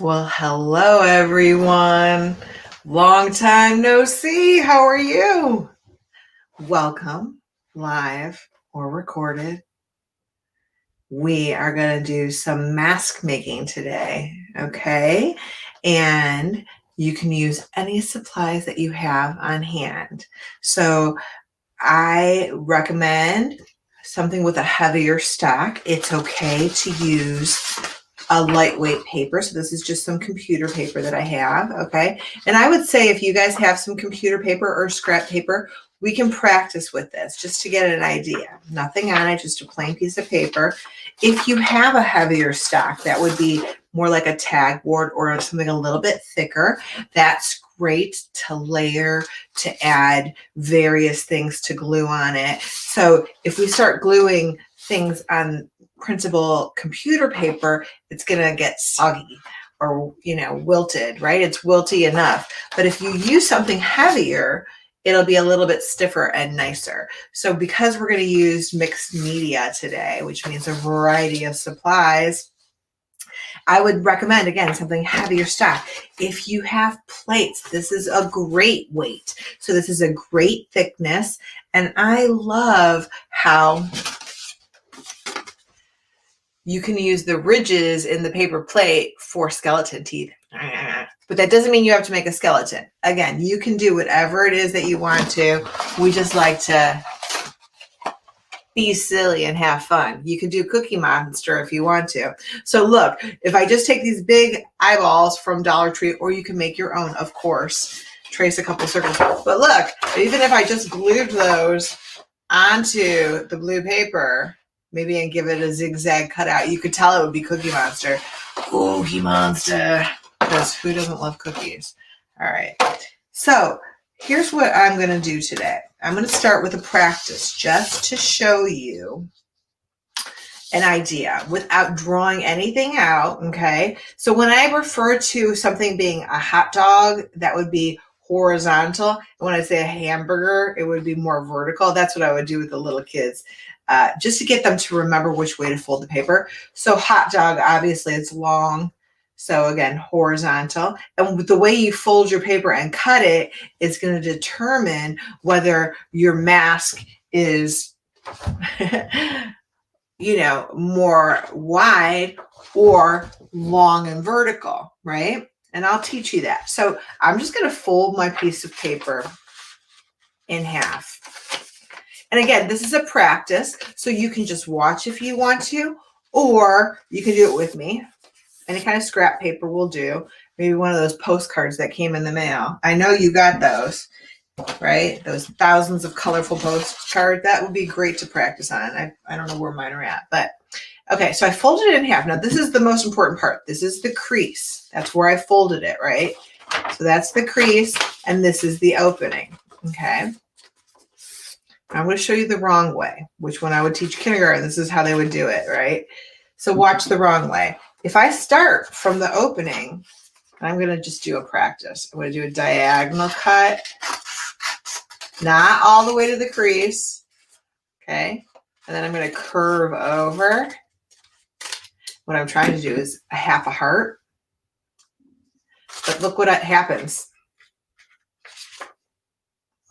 Well, hello everyone. Long time no see. How are you? Welcome, live or recorded. We are going to do some mask making today, okay? And you can use any supplies that you have on hand. So I recommend something with a heavier stock. It's okay to use a lightweight paper. So this is just some computer paper that I have, okay? And I would say if you guys have some computer paper or scrap paper, we can practice with this just to get an idea. Nothing on it, just a plain piece of paper. If you have a heavier stock, that would be more like a tag board or something a little bit thicker. That's great to layer, to add various things to glue on it. So if we start gluing things on printable computer paper, it's going to get soggy or, wilted, right? It's wilty enough. But if you use something heavier, it'll be a little bit stiffer and nicer. So because we're going to use mixed media today, which means a variety of supplies, I would recommend, again, something heavier stock. If you have plates, this is a great weight. So this is a great thickness. And I love how you can use the ridges in the paper plate for skeleton teeth. But that doesn't mean you have to make a skeleton. Again, you can do whatever it is that you want to. We just like to be silly and have fun. You can do Cookie Monster if you want to. So look, if I just take these big eyeballs from Dollar Tree, or you can make your own, of course, trace a couple circles. But look, even if I just glued those onto the blue paper, maybe and give it a zigzag cutout, you could tell it would be Cookie Monster. Cookie Monster. Because who doesn't love cookies? All right. So here's what I'm going to do today. I'm going to start with a practice just to show you an idea without drawing anything out, okay? So when I refer to something being a hot dog, that would be horizontal. And when I say a hamburger, it would be more vertical. That's what I would do with the little kids, just to get them to remember which way to fold the paper. So hot dog, obviously, it's long. So again, horizontal. And the way you fold your paper and cut it is going to determine whether your mask is more wide or long and vertical, right? And I'll teach you that. So I'm just going to fold my piece of paper in half. And again, this is a practice, so you can just watch if you want to, or you can do it with me. Any kind of scrap paper will do. Maybe one of those postcards that came in the mail. I know you got those, right? Those thousands of colorful postcards. That would be great to practice on. I don't know where mine are at, but okay. So I folded it in half. Now this is the most important part. This is the crease. That's where I folded it, right? So that's the crease, and this is the opening, okay? I'm going to show you the wrong way, which when I would teach kindergarten, this is how they would do it, right? So watch the wrong way. If I start from the opening, I'm going to just do a practice. I'm going to do a diagonal cut, not all the way to the crease, okay? And then I'm going to curve over. What I'm trying to do is a half a heart. But look what happens.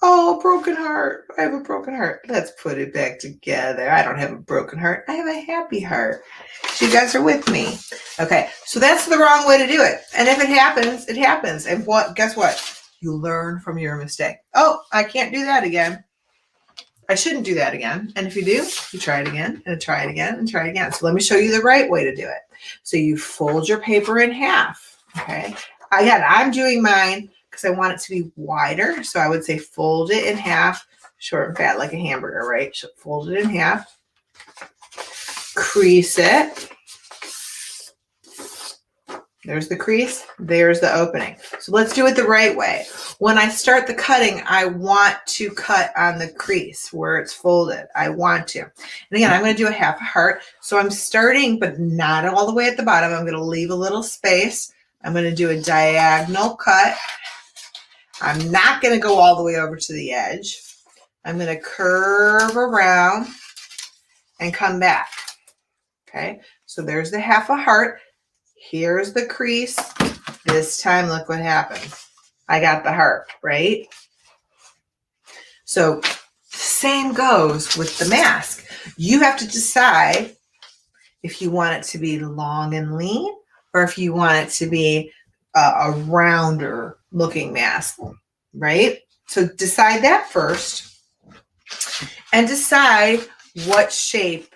Oh, broken heart. I have a broken heart. Let's put it back together. I don't have a broken heart. I have a happy heart. So you guys are with me. Okay, so that's the wrong way to do it. And if it happens, it happens. And guess what? You learn from your mistake. Oh, I can't do that again. I shouldn't do that again. And if you do, you try it again and try it again and try it again. So let me show you the right way to do it. So you fold your paper in half, okay? Again, I'm doing mine because I want it to be wider. So I would say fold it in half, short and fat like a hamburger, right? So fold it in half, crease it. There's the crease, there's the opening. So let's do it the right way. When I start the cutting, I want to cut on the crease where it's folded. I want to. And again, I'm going to do a half a heart. So I'm starting, but not all the way at the bottom. I'm going to leave a little space. I'm going to do a diagonal cut. I'm not going to go all the way over to the edge. I'm going to curve around and come back. Okay, so there's the half a heart. Here's the crease. This time, look what happened. I got the heart, right? So same goes with the mask. You have to decide if you want it to be long and lean or if you want it to be a rounder looking mask, right? So decide that first and decide what shape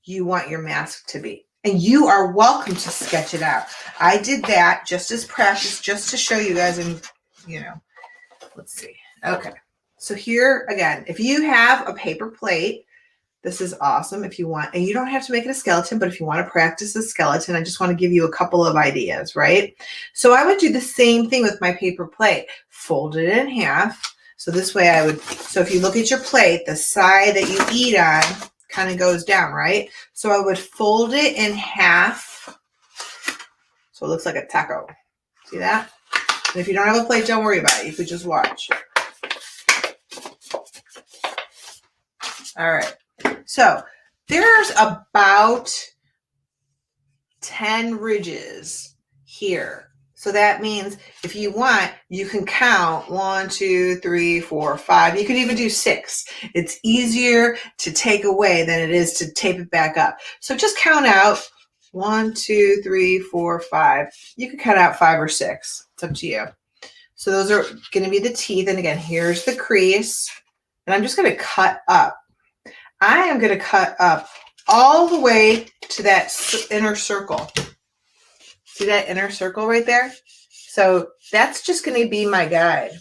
you want your mask to be. And you are welcome to sketch it out. I did that just as practice, just to show you guys, and let's see. Okay. So here again, if you have a paper plate, this is awesome if you want, and you don't have to make it a skeleton, but if you want to practice a skeleton, I just want to give you a couple of ideas, right? So I would do the same thing with my paper plate, fold it in half. So this way so if you look at your plate, the side that you eat on kind of goes down, right? So I would fold it in half. So it looks like a taco. See that? And if you don't have a plate, don't worry about it. You could just watch. All right. So there's about 10 ridges here. So that means if you want, you can count 1, 2, 3, 4, 5. You could even do 6. It's easier to take away than it is to tape it back up. So just count out 1, 2, 3, 4, 5. You could cut out 5 or 6. It's up to you. So those are going to be the teeth. And again, here's the crease. And I'm just going to cut up. I am going to cut up all the way to that inner circle. See that inner circle right there? So that's just going to be my guide.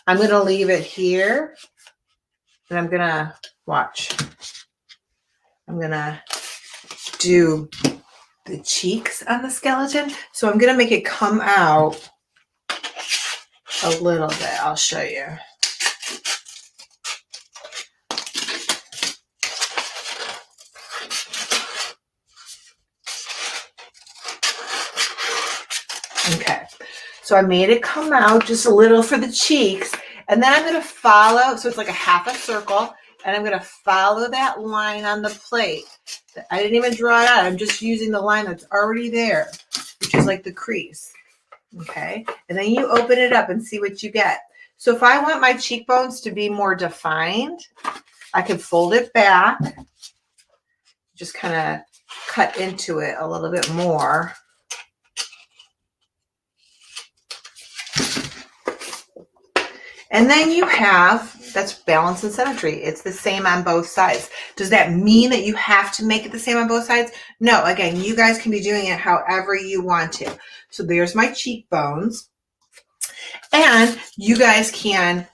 I'm going to leave it here, and I'm going to watch. I'm going to do the cheeks on the skeleton. So I'm going to make it come out a little bit. I'll show you. Okay, so I made it come out just a little for the cheeks, and then I'm going to follow, so it's like a half a circle, and I'm going to follow that line on the plate. I didn't even draw it out. I'm just using the line that's already there, which is like the crease. Okay, and then you open it up and see what you get. So if I want my cheekbones to be more defined, I can fold it back, just kind of cut into it a little bit more. And then you have, that's balance and symmetry. It's the same on both sides. Does that mean that you have to make it the same on both sides? No, again, you guys can be doing it however you want to. So there's my cheekbones. And you guys can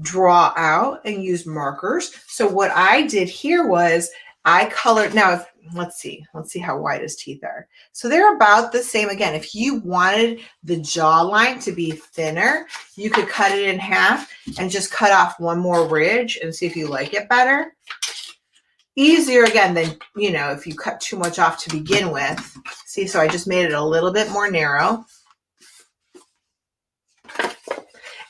draw out and use markers. So what I did here was I colored, now let's see how wide his teeth are. So they're about the same. Again, if you wanted the jawline to be thinner, you could cut it in half and just cut off one more ridge and see if you like it better. Easier again than, if you cut too much off to begin with. See, so I just made it a little bit more narrow.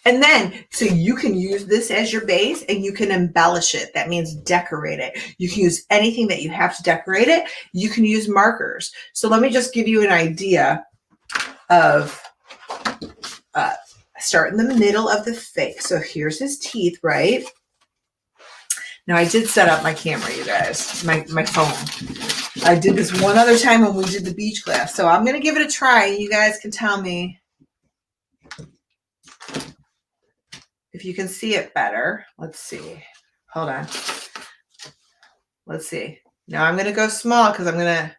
And then, so you can use this as your base and you can embellish it. That means decorate it. You can use anything that you have to decorate it. You can use markers. So let me just give you an idea of, start in the middle of the face. So here's his teeth, right? Now I did set up my camera, you guys, my phone. I did this one other time when we did the beach class. So I'm going to give it a try. You guys can tell me if you can see it better. Let's see. Hold on. Let's see. Now I'm going to go small because I'm going to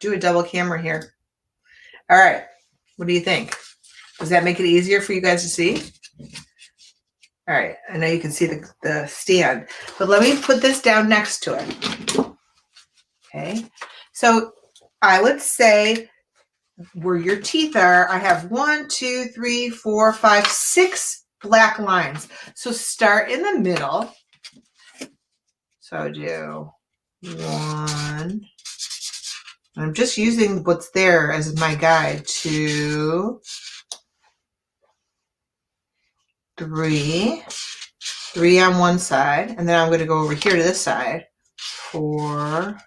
do a double camera here. All right. What do you think? Does that make it easier for you guys to see? All right. I know you can see the stand, but let me put this down next to it. Okay. So I would say where your teeth are, I have 1, 2, 3, 4, 5, 6 black lines. So start in the middle. So do 1. I'm just using what's there as my guide. 2, 3. 3 on one side. And then I'm going to go over here to this side. 4,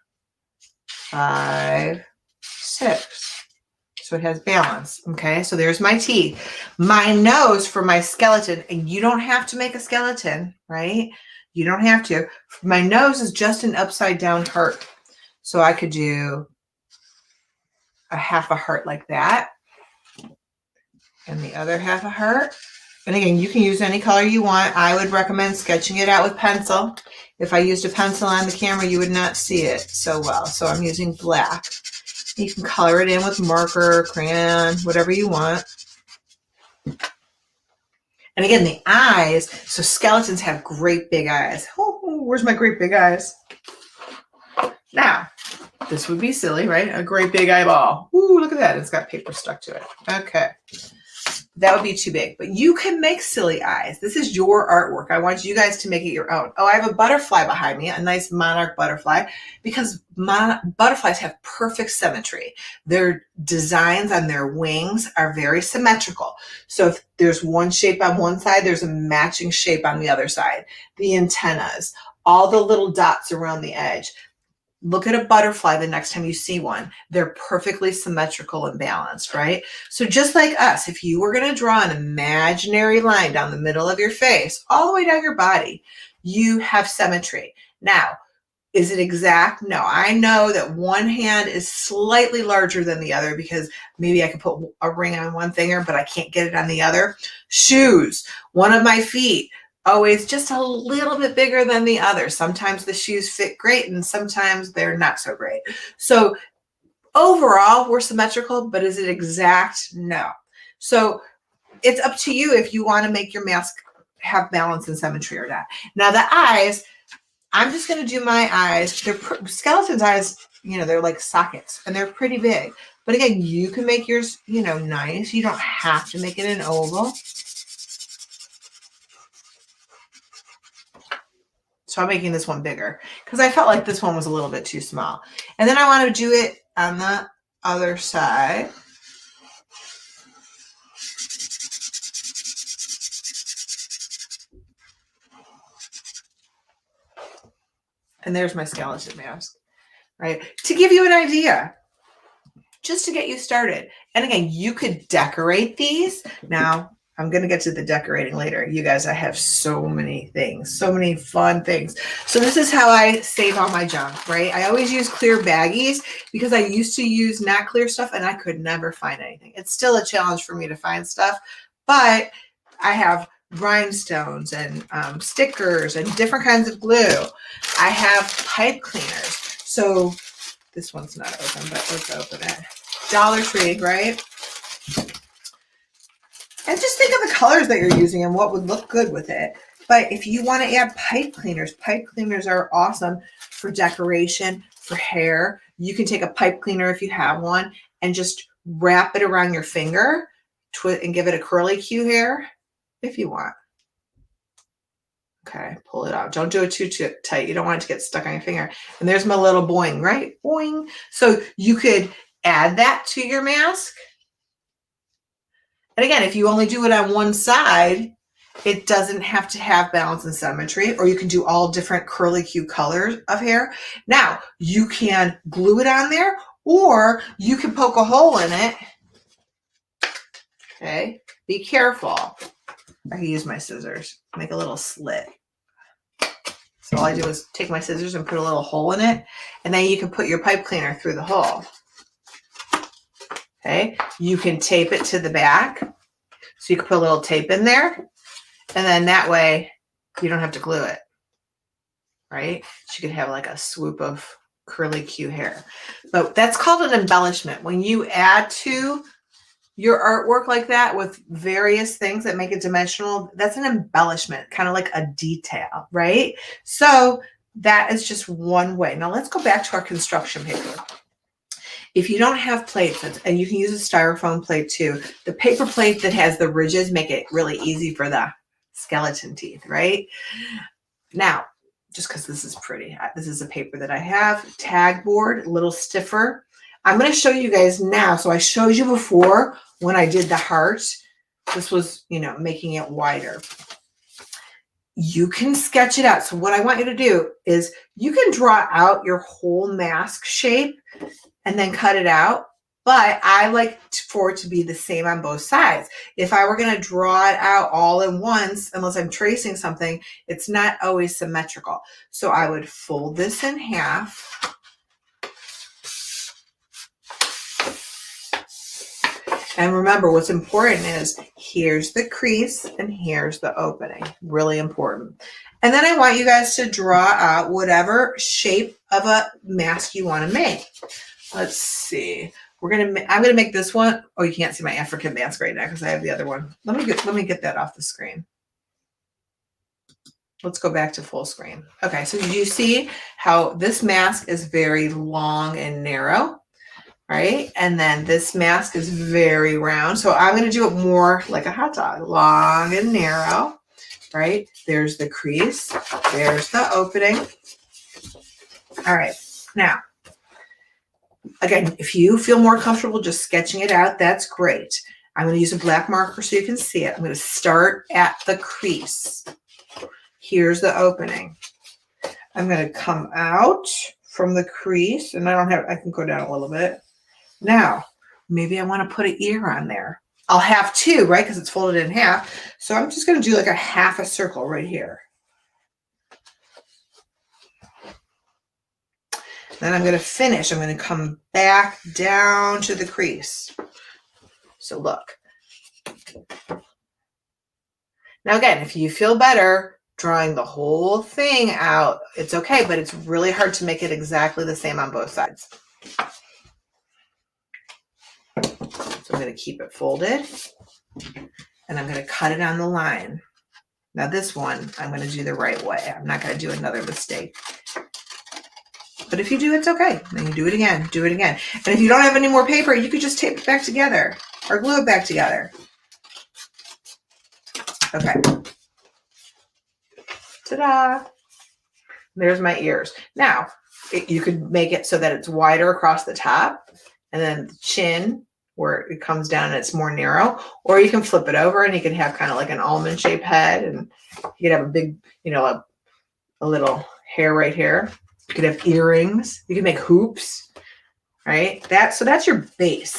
5, 6. So it has balance. Okay, so there's my teeth. My nose for my skeleton, and you don't have to make a skeleton, right? You don't have to. My nose is just an upside down heart. So I could do a half a heart like that, and the other half a heart. And again, you can use any color you want. I would recommend sketching it out with pencil. If I used a pencil on the camera, you would not see it so well. So I'm using black. You can color it in with marker, crayon, whatever you want. And again, the eyes, so skeletons have great big eyes. Oh, where's my great big eyes? Now, this would be silly, right? A great big eyeball. Ooh, look at that. It's got paper stuck to it. Okay. That would be too big, but you can make silly eyes. This is your artwork. I want you guys to make it your own. Oh, I have a butterfly behind me, a nice monarch butterfly, because butterflies have perfect symmetry. Their designs on their wings are very symmetrical. So if there's one shape on one side, there's a matching shape on the other side. The antennas, all the little dots around the edge. Look at a butterfly the next time you see one. They're perfectly symmetrical and balanced, right? So just like us, if you were going to draw an imaginary line down the middle of your face, all the way down your body, you have symmetry. Now, is it exact? No, I know that one hand is slightly larger than the other because maybe I could put a ring on one finger, but I can't get it on the other. Shoes, one of my feet, always just a little bit bigger than the other. Sometimes the shoes fit great and sometimes they're not so great. So overall, we're symmetrical, but is it exact? No. So it's up to you if you want to make your mask have balance and symmetry or not. Now the eyes, I'm just going to do my eyes. They're skeleton's eyes, you know, they're like sockets and they're pretty big. But again, you can make yours, you know, nice. You don't have to make it an oval. So I'm making this one bigger because I felt like this one was a little bit too small. And then I want to do it on the other side. And there's my skeleton mask, right? To give you an idea, just to get you started. And again, you could decorate these. Now, I'm going to get to the decorating later. You guys, I have so many things, so many fun things. So this is how I save all my junk, right? I always use clear baggies because I used to use not clear stuff and I could never find anything. It's still a challenge for me to find stuff, but I have rhinestones and stickers and different kinds of glue. I have pipe cleaners. So this one's not open, but let's open it. Dollar Tree, right? And just think of the colors that you're using and what would look good with it. But if you want to add pipe cleaners are awesome for decoration, for hair. You can take a pipe cleaner if you have one and just wrap it around your finger and give it a curly Q hair if you want. Okay, pull it out. Don't do it too tight. You don't want it to get stuck on your finger. And there's my little boing, right? Boing. So you could add that to your mask. And again, if you only do it on one side, it doesn't have to have balance and symmetry, or you can do all different curly Q colors of hair. Now, you can glue it on there, or you can poke a hole in it. Okay, be careful. I can use my scissors, make a little slit. So all I do is take my scissors and put a little hole in it, and then you can put your pipe cleaner through the hole. Okay, you can tape it to the back. So you can put a little tape in there, and then that way you don't have to glue it, right? So you could have like a swoop of curly Q hair. But that's called an embellishment. When you add to your artwork like that with various things that make it dimensional, that's an embellishment, kind of like a detail, right? So that is just one way. Now let's go back to our construction paper. If you don't have plates, and you can use a styrofoam plate too, the paper plate that has the ridges make it really easy for the skeleton teeth, right? Now, just because this is pretty, this is a paper that I have, tag board, a little stiffer. I'm going to show you guys now. So I showed you before when I did the heart. This was, you know, making it wider. You can sketch it out. So what I want you to do is you can draw out your whole mask shape and then cut it out. but I like for it to be the same on both sides. If I were going to draw it out all at once, unless I'm tracing something, it's not always symmetrical. So I would fold this in half. And remember, what's important is here's the crease and here's the opening. Really important. And then I want you guys to draw out whatever shape of a mask you want to make. Let's see. I'm gonna make this one. Oh, you can't see my African mask right now because I have the other one. Let me get that off the screen. Let's go back to full screen. Okay, so you see how this mask is very long and narrow, right? And then this mask is very round. So I'm gonna do it more like a hot dog, long and narrow, right? There's the crease, there's the opening. All right, now, again, if you feel more comfortable just sketching it out, that's great. I'm going to use a black marker so you can see it. I'm going to start at the crease. Here's the opening. I'm going to come out from the crease, and I can go down a little bit. Now, maybe I want to put an ear on there. I'll have two, right, because it's folded in half. So I'm just going to do like a half a circle right here. Then I'm going to finish. I'm going to come back down to the crease. So look. Now again, if you feel better drawing the whole thing out, it's okay, but it's really hard to make it exactly the same on both sides. So I'm going to keep it folded, and I'm going to cut it on the line. Now this one, I'm going to do the right way. I'm not going to do another mistake. But if you do, it's okay. Then you do it again, do it again. And if you don't have any more paper, you could just tape it back together or glue it back together. Okay. Ta-da! There's my ears. Now, you could make it so that it's wider across the top, and then the chin where it comes down and it's more narrow, or you can flip it over and you can have kind of like an almond shaped head, and you could have a big, a little hair right here. You could have earrings. You can make hoops, right? So that's your base.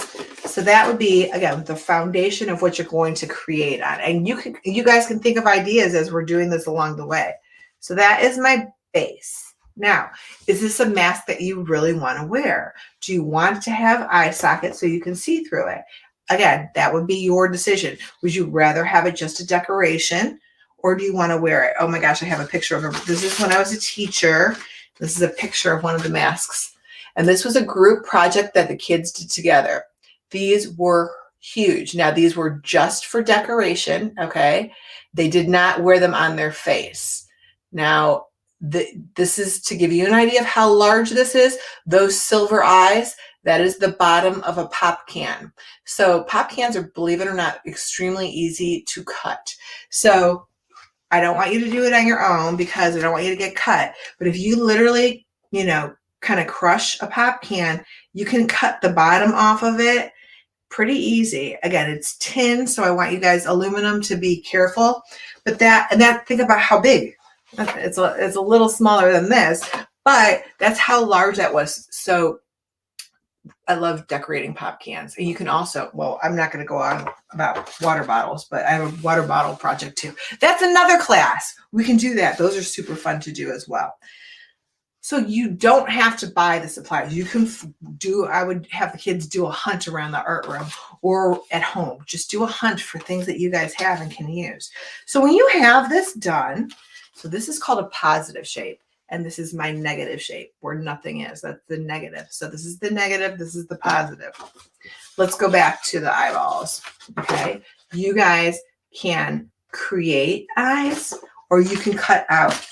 So that would be, again, the foundation of what you're going to create on. And you guys can think of ideas as we're doing this along the way. So that is my base. Now, is this a mask that you really want to wear? Do you want to have eye sockets so you can see through it? Again, that would be your decision. Would you rather have it just a decoration, or do you want to wear it? Oh my gosh, I have a picture of it. This is when I was a teacher. This is a picture of one of the masks. And this was a group project that the kids did together. These were huge. Now, these were just for decoration, okay? They did not wear them on their face. Now, this is to give you an idea of how large this is. Those silver eyes, that is the bottom of a pop can. So pop cans are, believe it or not, extremely easy to cut. So I don't want you to do it on your own because I don't want you to get cut. But if you literally, kind of crush a pop can, you can cut the bottom off of it pretty easy. Again, it's tin, so I want you guys, aluminum, to be careful. But think about how big. It's a little smaller than this, but that's how large that was. So I love decorating pop cans. And you can also, well, I'm not going to go on about water bottles, but I have a water bottle project too. That's another class. We can do that. Those are super fun to do as well. So you don't have to buy the supplies. You can I would have the kids do a hunt around the art room or at home. Just do a hunt for things that you guys have and can use. So when you have this done, so this is called a positive shape. And this is my negative shape where nothing is. That's the negative. So this is the negative. This is the positive. Let's go back to the eyeballs. Okay. You guys can create eyes, or you can cut out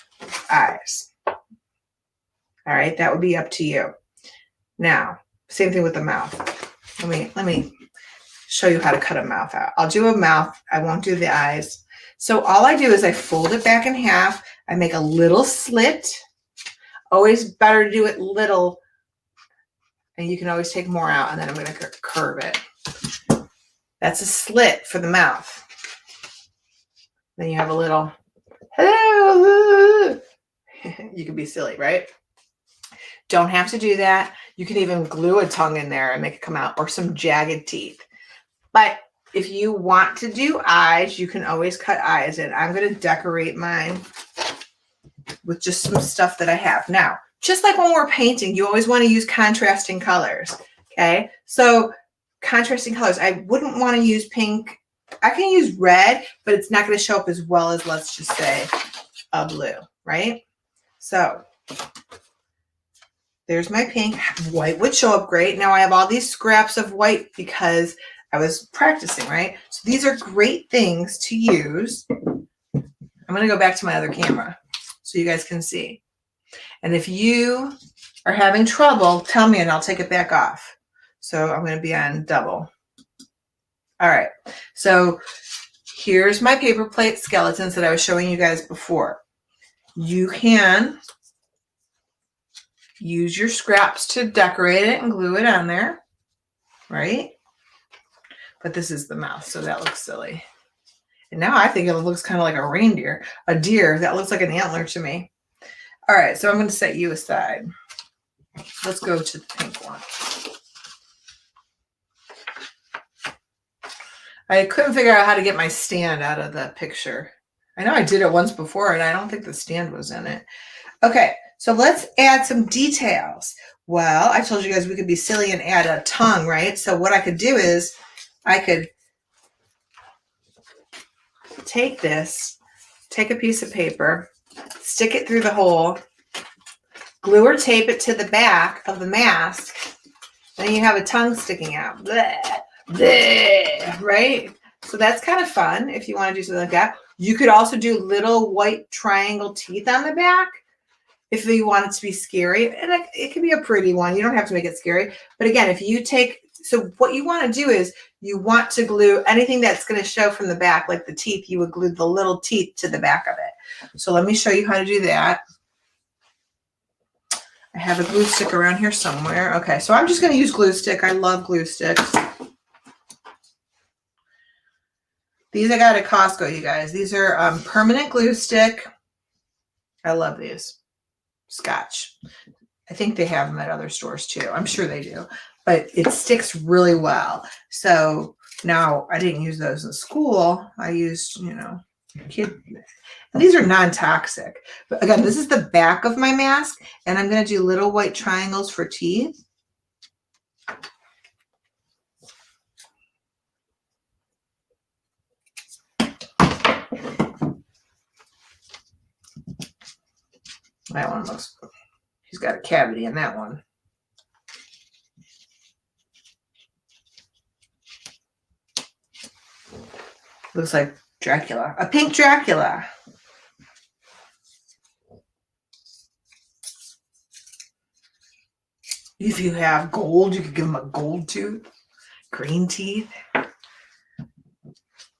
eyes. All right. That would be up to you. Now, same thing with the mouth. Let me show you how to cut a mouth out. I'll do a mouth. I won't do the eyes. So all I do is I fold it back in half. I make a little slit. Always better to do it little, and you can always take more out, and then I'm going to curve it. That's a slit for the mouth. Then you have a little, hello. You can be silly, right? Don't have to do that. You can even glue a tongue in there and make it come out, or some jagged teeth. But if you want to do eyes, you can always cut eyes in. I'm going to decorate mine with just some stuff that I have. Now, just like when we're painting, you always want to use contrasting colors. Okay, so contrasting colors. I wouldn't want to use pink. I can use red, but it's not going to show up as well as, let's just say, a blue, right? So there's my pink. White would show up great. Now I have all these scraps of white because I was practicing, right? So these are great things to use. I'm going to go back to my other camera so you guys can see. And if you are having trouble, tell me and I'll take it back off. So I'm going to be on double. All right. So here's my paper plate skeletons that I was showing you guys before. You can use your scraps to decorate it and glue it on there, right? But this is the mouth, so that looks silly. And now I think it looks kind of like a reindeer, a deer. That looks like an antler to me. All right, so I'm going to set you aside. Let's go to the pink one. I couldn't figure out how to get my stand out of the picture. I know I did it once before, and I don't think the stand was in it. Okay, so let's add some details. Well, I told you guys we could be silly and add a tongue, right? So what I could do is I could take this, take a piece of paper, stick it through the hole, glue or tape it to the back of the mask, and then you have a tongue sticking out. Bleh, bleh, right? So that's kind of fun if you want to do something like that. You could also do little white triangle teeth on the back if you want it to be scary. And it can be a pretty one. You don't have to make it scary. But again, if you take, so what you want to do is you want to glue anything that's going to show from the back, like the teeth, you would glue the little teeth to the back of it. So let me show you how to do that. I have a glue stick around here somewhere. Okay, so I'm just going to use glue stick. I love glue sticks. These I got at Costco, you guys. These are permanent glue stick. I love these. Scotch. I think they have them at other stores too. I'm sure they do. But it sticks really well. So now I didn't use those in school. I used, you know, kid. And these are non-toxic. But again, this is the back of my mask. And I'm going to do little white triangles for teeth. That one looks, he's got a cavity in that one. Looks like Dracula, a pink Dracula. If you have gold, you could give him a gold tooth, green teeth.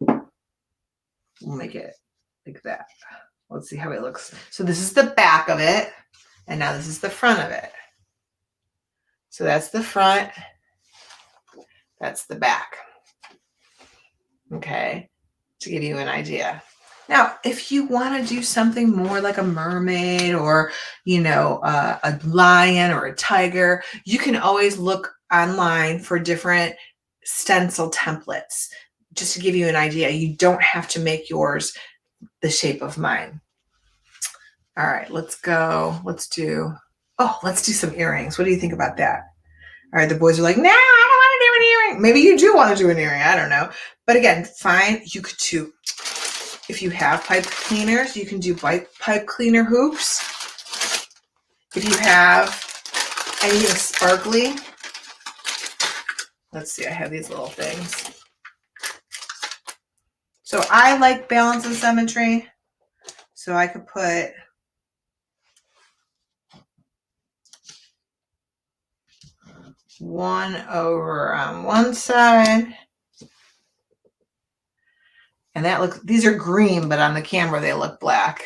We'll make it like that. Let's see how it looks. So this is the back of it, and now this is the front of it. So that's the front, that's the back. Okay, to give you an idea. Now, if you want to do something more like a mermaid or, you know, a lion or a tiger, you can always look online for different stencil templates. Just to give you an idea, you don't have to make yours the shape of mine. All right, let's go. Let's do some earrings. What do you think about that? All right, the boys are like, nah, I don't want to do an earring. Maybe you do want to do an earring. I don't know. But again, fine. You could do, if you have pipe cleaners, you can do pipe cleaner hoops. If you have any sparkly, let's see, I have these little things. So I like balance and symmetry. So I could put one over on one side. And that looks, these are green, but on the camera they look black.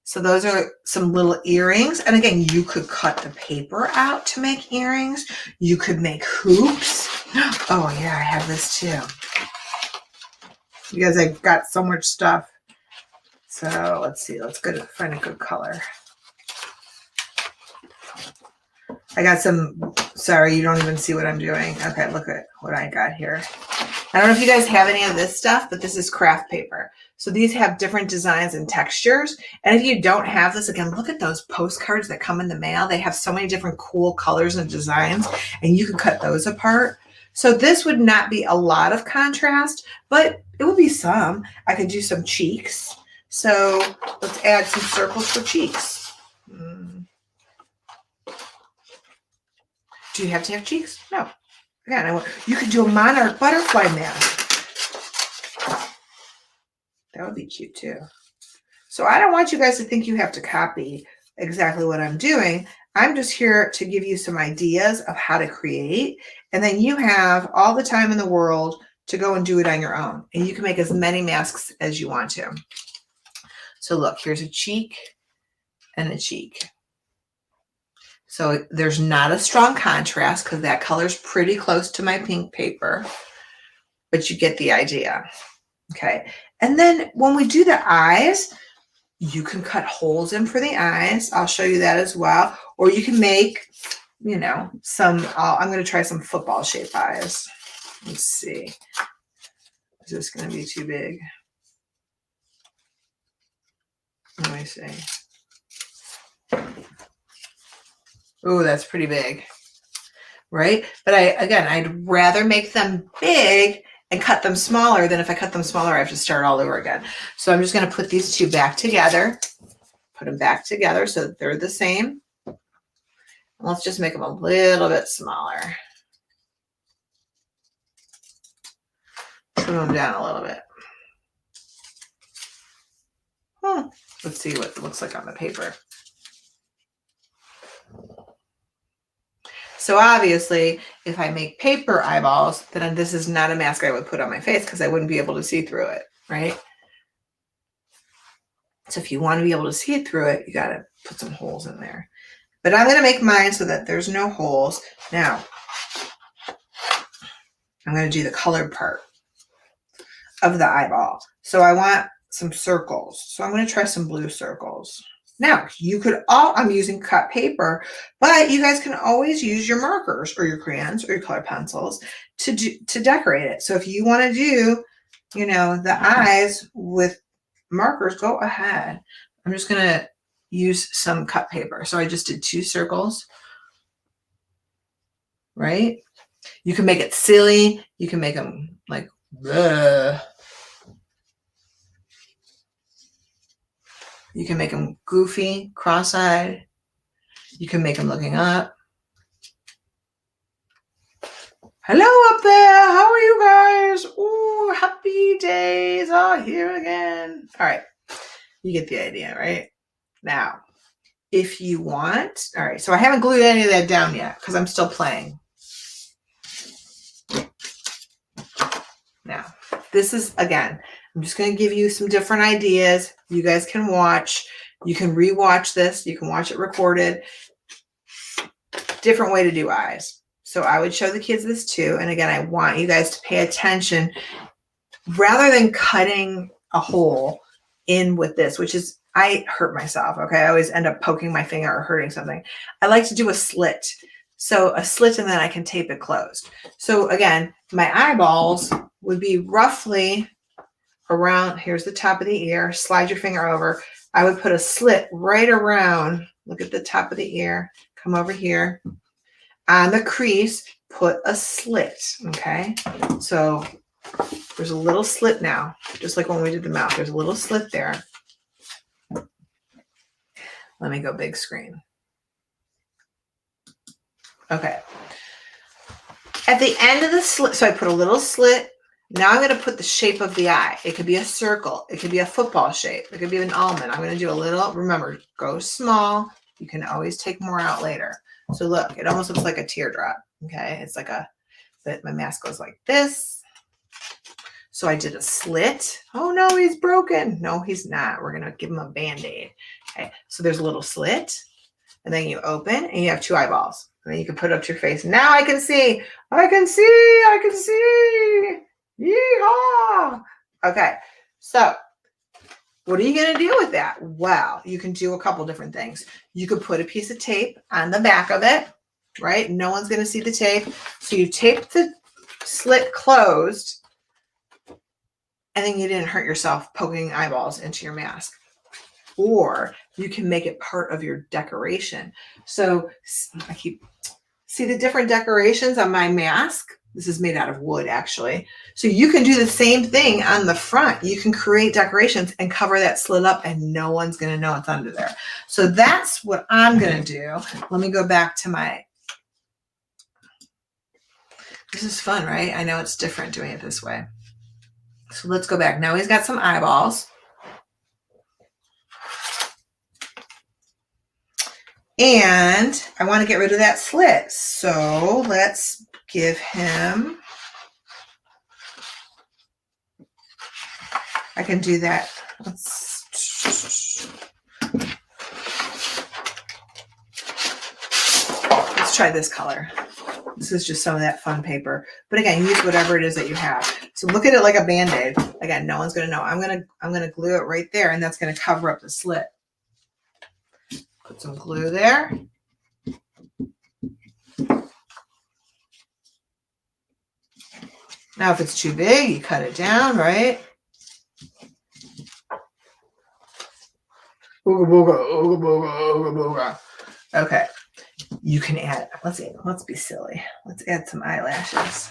So those are some little earrings. And again, you could cut the paper out to make earrings. You could make hoops. Oh yeah, I have this too. You guys, I've got so much stuff. So let's see, let's go to find a good color. I got some, sorry, you don't even see what I'm doing. Okay, look at what I got here. I don't know if you guys have any of this stuff, but this is craft paper. So these have different designs and textures. And if you don't have this, again, look at those postcards that come in the mail. They have so many different cool colors and designs, and you can cut those apart. So this would not be a lot of contrast, but it would be some. I could do some cheeks. So let's add some circles for cheeks. Do you have to have cheeks? No. Again, you could do a monarch butterfly mask. That would be cute too. So I don't want you guys to think you have to copy exactly what I'm doing. I'm just here to give you some ideas of how to create. And then you have all the time in the world to go and do it on your own. And you can make as many masks as you want to. So look, here's a cheek and a cheek. So there's not a strong contrast because that color's pretty close to my pink paper, but you get the idea. Okay. And then when we do the eyes, you can cut holes in for the eyes. I'll show you that as well. Or you can make, you know, some, I'm going to try some football shape eyes. Let's see. Is this going to be too big? Let me see. Oh, that's pretty big, right? But I'd rather make them big and cut them smaller than if I cut them smaller, I have to start all over again. So I'm just going to put these two back together, put them back together so that they're the same. And let's just make them a little bit smaller. Put them down a little bit. Let's see what it looks like on the paper. So obviously, if I make paper eyeballs, then this is not a mask I would put on my face because I wouldn't be able to see through it, right? So if you want to be able to see through it, you got to put some holes in there. But I'm going to make mine so that there's no holes. Now, I'm going to do the colored part of the eyeball. So I want some circles. So I'm going to try some blue circles. Now, you could I'm using cut paper, but you guys can always use your markers or your crayons or your colored pencils to decorate it. So if you want to do, you know, the eyes with markers, go ahead. I'm just going to use some cut paper. So I just did 2 circles, right? You can make it silly. You can make them like, bleh. You can make them goofy, cross-eyed. You can make them looking up. Hello up there. How are you guys? Ooh, happy days are here again. All right. You get the idea, right? Now, if you want, all right. So I haven't glued any of that down yet because I'm still playing. Now, this is, again, I'm just going to give you some different ideas. You guys can watch. You can rewatch this. You can watch it recorded. Different way to do eyes. So I would show the kids this too. And again, I want you guys to pay attention rather than cutting a hole in with this, which is, I hurt myself. Okay. I always end up poking my finger or hurting something. I like to do a slit. So a slit and then I can tape it closed. So again, my eyeballs would be roughly around, here's the top of the ear, slide your finger over. I would put a slit right around, look at the top of the ear, come over here. On the crease, put a slit, okay? So there's a little slit now, just like when we did the mouth. There's a little slit there. Let me go big screen. Okay. At the end of the slit, so I put a little slit. Now I'm going to put the shape of the eye. It could be a circle. It could be a football shape. It could be an almond. I'm going to do a little, remember, go small. You can always take more out later. So look, it almost looks like a teardrop. Okay. It's like but my mask goes like this. So I did a slit. Oh no, he's broken. No, he's not. We're going to give him a Band-Aid. Okay. So there's a little slit and then you open and you have 2 eyeballs. And then you can put it up to your face. Now I can see. I can see. I can see. Yeehaw! Okay, so what are you going to do with that? Well, you can do a couple different things. You could put a piece of tape on the back of it, right? No one's going to see the tape. So you tape the slit closed, and then you didn't hurt yourself poking eyeballs into your mask. Or you can make it part of your decoration. So see the different decorations on my mask? This is made out of wood, actually. So you can do the same thing on the front. You can create decorations and cover that slit up, and no one's going to know it's under there. So that's what I'm going to do. Let me go back to my... This is fun, right? I know it's different doing it this way. So let's go back. Now he's got some eyeballs. And I want to get rid of that slit. So let's give him... I can do that. Let's try this color. This is just some of that fun paper. But again, use whatever it is that you have. So look at it like a Band-Aid. Again, no one's going to know. I'm going to glue it right there, and that's going to cover up the slit. Put some glue there. Now, if it's too big, you cut it down, right? Ooga booga, ooga booga, ooga booga. Okay. You can add, let's be silly. Let's add some eyelashes.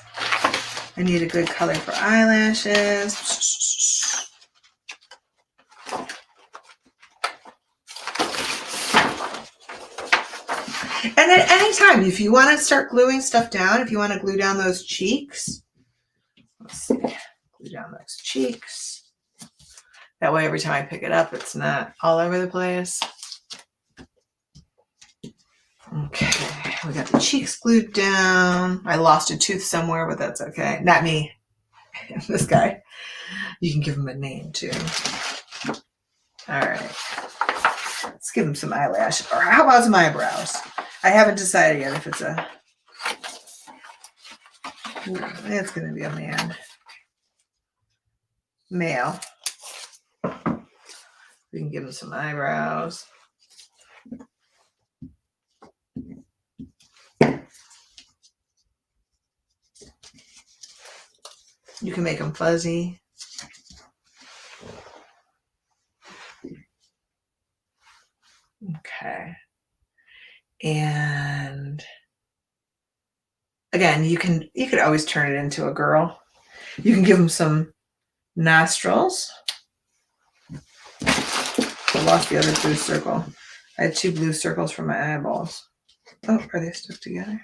I need a good color for eyelashes. And at any time, if you want to start gluing stuff down, if you want to glue down those cheeks, let's see, glue down those cheeks. That way, every time I pick it up, it's not all over the place. Okay, we got the cheeks glued down. I lost a tooth somewhere, but that's okay. Not me. This guy. You can give him a name, too. All right. Let's give him some eyelashes. Or how about some eyebrows? I haven't decided yet if it's a... It's going to be a man. Male. We can give him some eyebrows. You can make them fuzzy. Okay. And again, you could always turn it into a girl. You can give them some nostrils. I lost the other blue circle. I had 2 blue circles for my eyeballs. Oh, are they stuck together?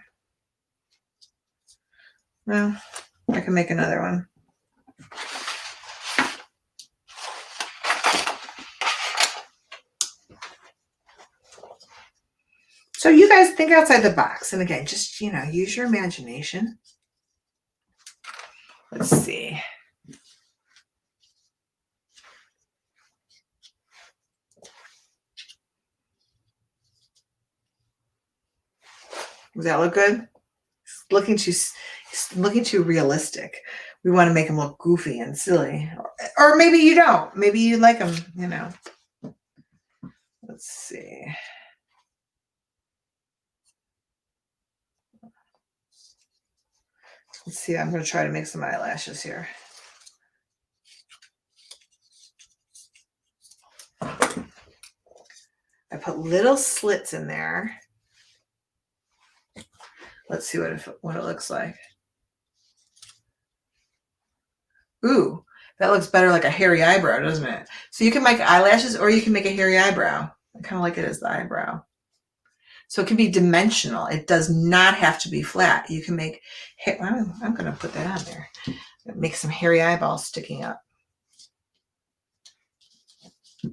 No, I can make another one. So you guys think outside the box. And again, just, use your imagination. Let's see. Does that look good? It's looking too realistic. We want to make them look goofy and silly. Or maybe you don't. Maybe you like them, Let's see. Let's see. I'm going to try to make some eyelashes here. I put little slits in there. Let's see what it looks like. Ooh, that looks better like a hairy eyebrow, doesn't it? So you can make eyelashes or you can make a hairy eyebrow. I kind of like it as the eyebrow. So it can be dimensional. It does not have to be flat. You can make, I'm going to put that on there. Make some hairy eyeballs sticking up.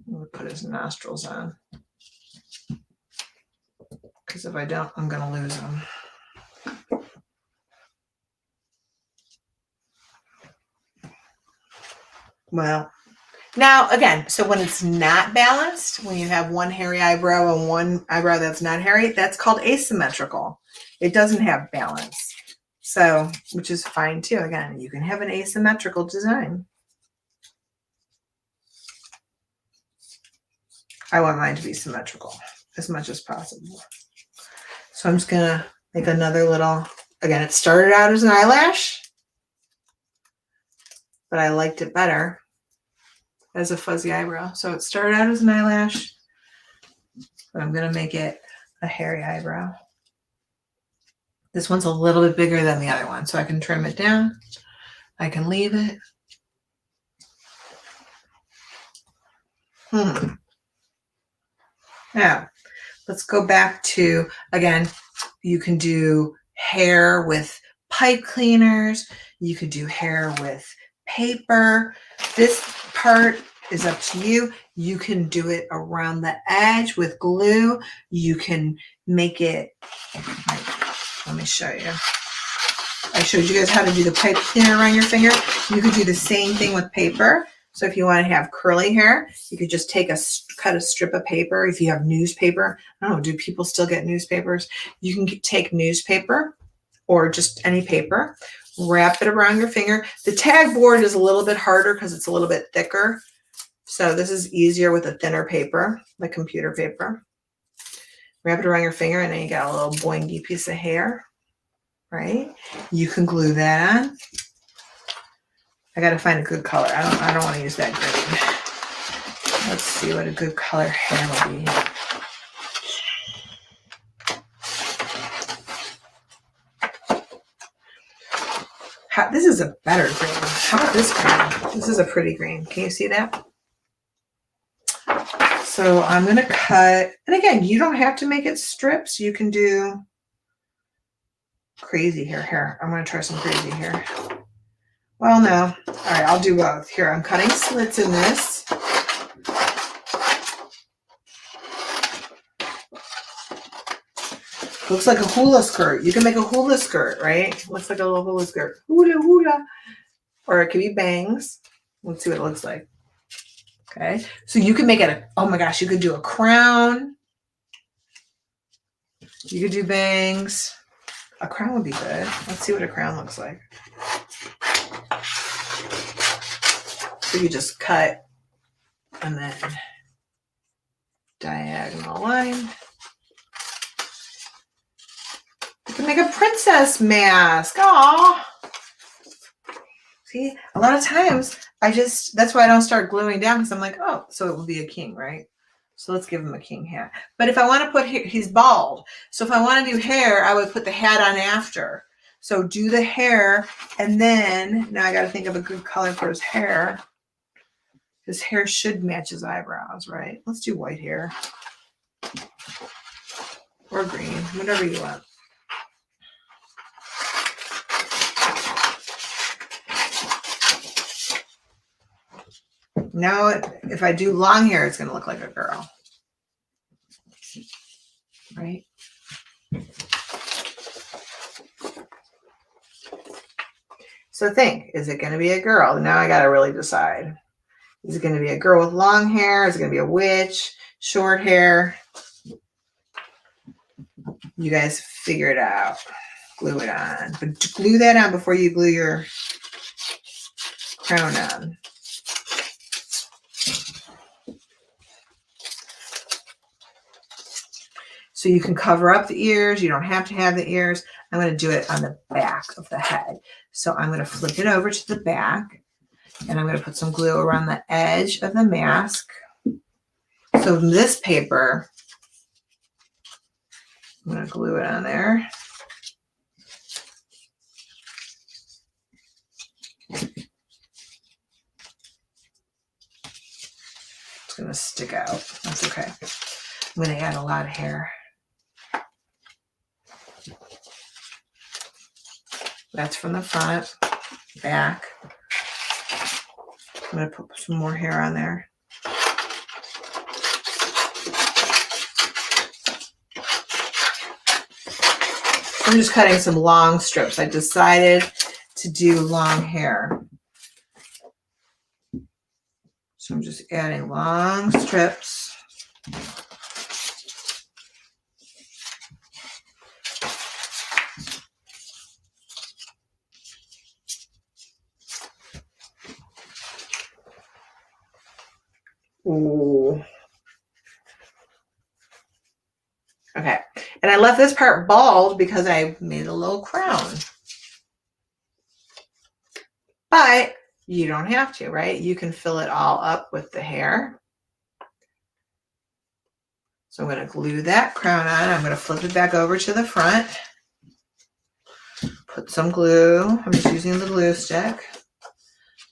We'll put his nostrils on. Because if I don't, I'm going to lose them. Well, now again, so when it's not balanced, when you have one hairy eyebrow and one eyebrow that's not hairy, that's called asymmetrical. It doesn't have balance. So, which is fine too. Again, you can have an asymmetrical design. I want mine to be symmetrical as much as possible. So I'm just going to Make another little, again, it started out as an eyelash, but I liked it better as a fuzzy eyebrow. So it started out as an eyelash, but I'm going to make it a hairy eyebrow. This one's a little bit bigger than the other one, so I can trim it down. I can leave it. Now, let's go back to, again, you can do hair with pipe cleaners. You could do hair with paper. This part is up to you. You can do it around the edge with glue. You can make it, let me show you. I showed you guys how to do the pipe cleaner around your finger. You could do the same thing with paper. So if you want to have curly hair, you could just cut a strip of paper. If you have newspaper, I don't know, do people still get newspapers? You can take newspaper or just any paper, wrap it around your finger. The tag board is a little bit harder because it's a little bit thicker. So this is easier with a thinner paper, like computer paper. Wrap it around your finger and then you got a little boingy piece of hair, right? You can glue that on. I got to find a good color. I don't want to use that green. Let's see what a good color hair will be. This is a better green. How about this green? This is a pretty green. Can you see that? So I'm going to cut, and again, you don't have to make it strips. You can do crazy hair. I'm going to try some crazy hair. Well, no. All right, I'll do both. Here, I'm cutting slits in this. Looks like a hula skirt. You can make a hula skirt, right? Looks like a little hula skirt. Hula, hula. Or it could be bangs. Let's see what it looks like. Okay, so you can make it oh my gosh, you could do a crown. You could do bangs. A crown would be good. Let's see what a crown looks like. So you just cut and then diagonal line. You can make a princess mask. Aww. See, a lot of times that's why I don't start gluing down, because I'm like, oh, so it will be a king, right? So let's give him a king hat. But if I want to put, he's bald. So if I want to do hair, I would put the hat on after. So do the hair, and then, now I got to think of a good color for his hair. His hair should match his eyebrows, right? Let's do white hair. Or green, whatever you want. Now, if I do long hair, it's going to look like a girl. Right? So think, is it going to be a girl? Now I got to really decide. Is it going to be a girl with long hair? Is it going to be a witch? Short hair? You guys figure it out. Glue it on. But glue that on before you glue your crown on. So you can cover up the ears. You don't have to have the ears. I'm going to do it on the back of the head. So I'm going to flip it over to the back, and I'm going to put some glue around the edge of the mask. So this paper, I'm going to glue it on there. It's going to stick out. That's okay. I'm going to add a lot of hair. That's from the front, back. I'm going to put some more hair on there. I'm just cutting some long strips. I decided to do long hair. So I'm just adding long strips. Ooh. Okay. And I left this part bald because I made a little crown. But you don't have to, right? You can fill it all up with the hair. So I'm going to glue that crown on. I'm going to flip it back over to the front. Put some glue. I'm just using the glue stick.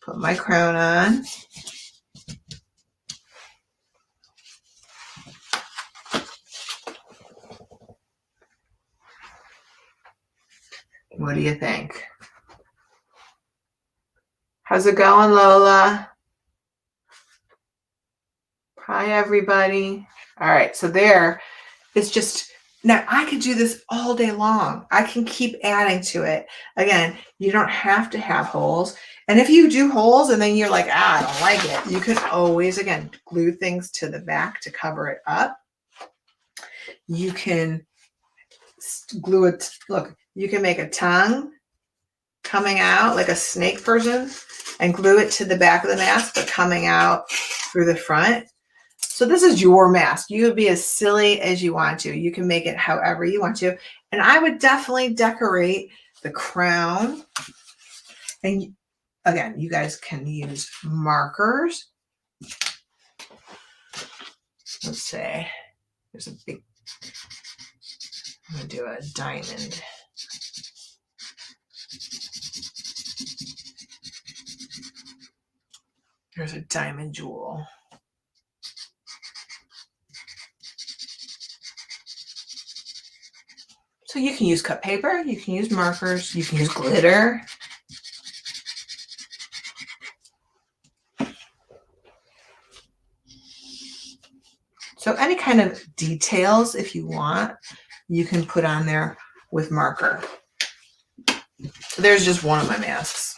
Put my crown on. What do you think? How's it going, Lola? Hi, everybody. All right, so there, it's just, now I could do this all day long. I can keep adding to it. Again, you don't have to have holes. And if you do holes and then you're like, I don't like it, you can always, again, glue things to the back to cover it up. You can glue it, look, you can make a tongue coming out like a snake version and glue it to the back of the mask, but coming out through the front. So this is your mask. You would be as silly as you want to. You can make it however you want to. And I would definitely decorate the crown. And again, you guys can use markers. Let's say there's a big, I'm going to do a diamond. There's a diamond jewel. So you can use cut paper, you can use markers, you can use glitter. So any kind of details, if you want, you can put on there with marker. So there's just one of my masks.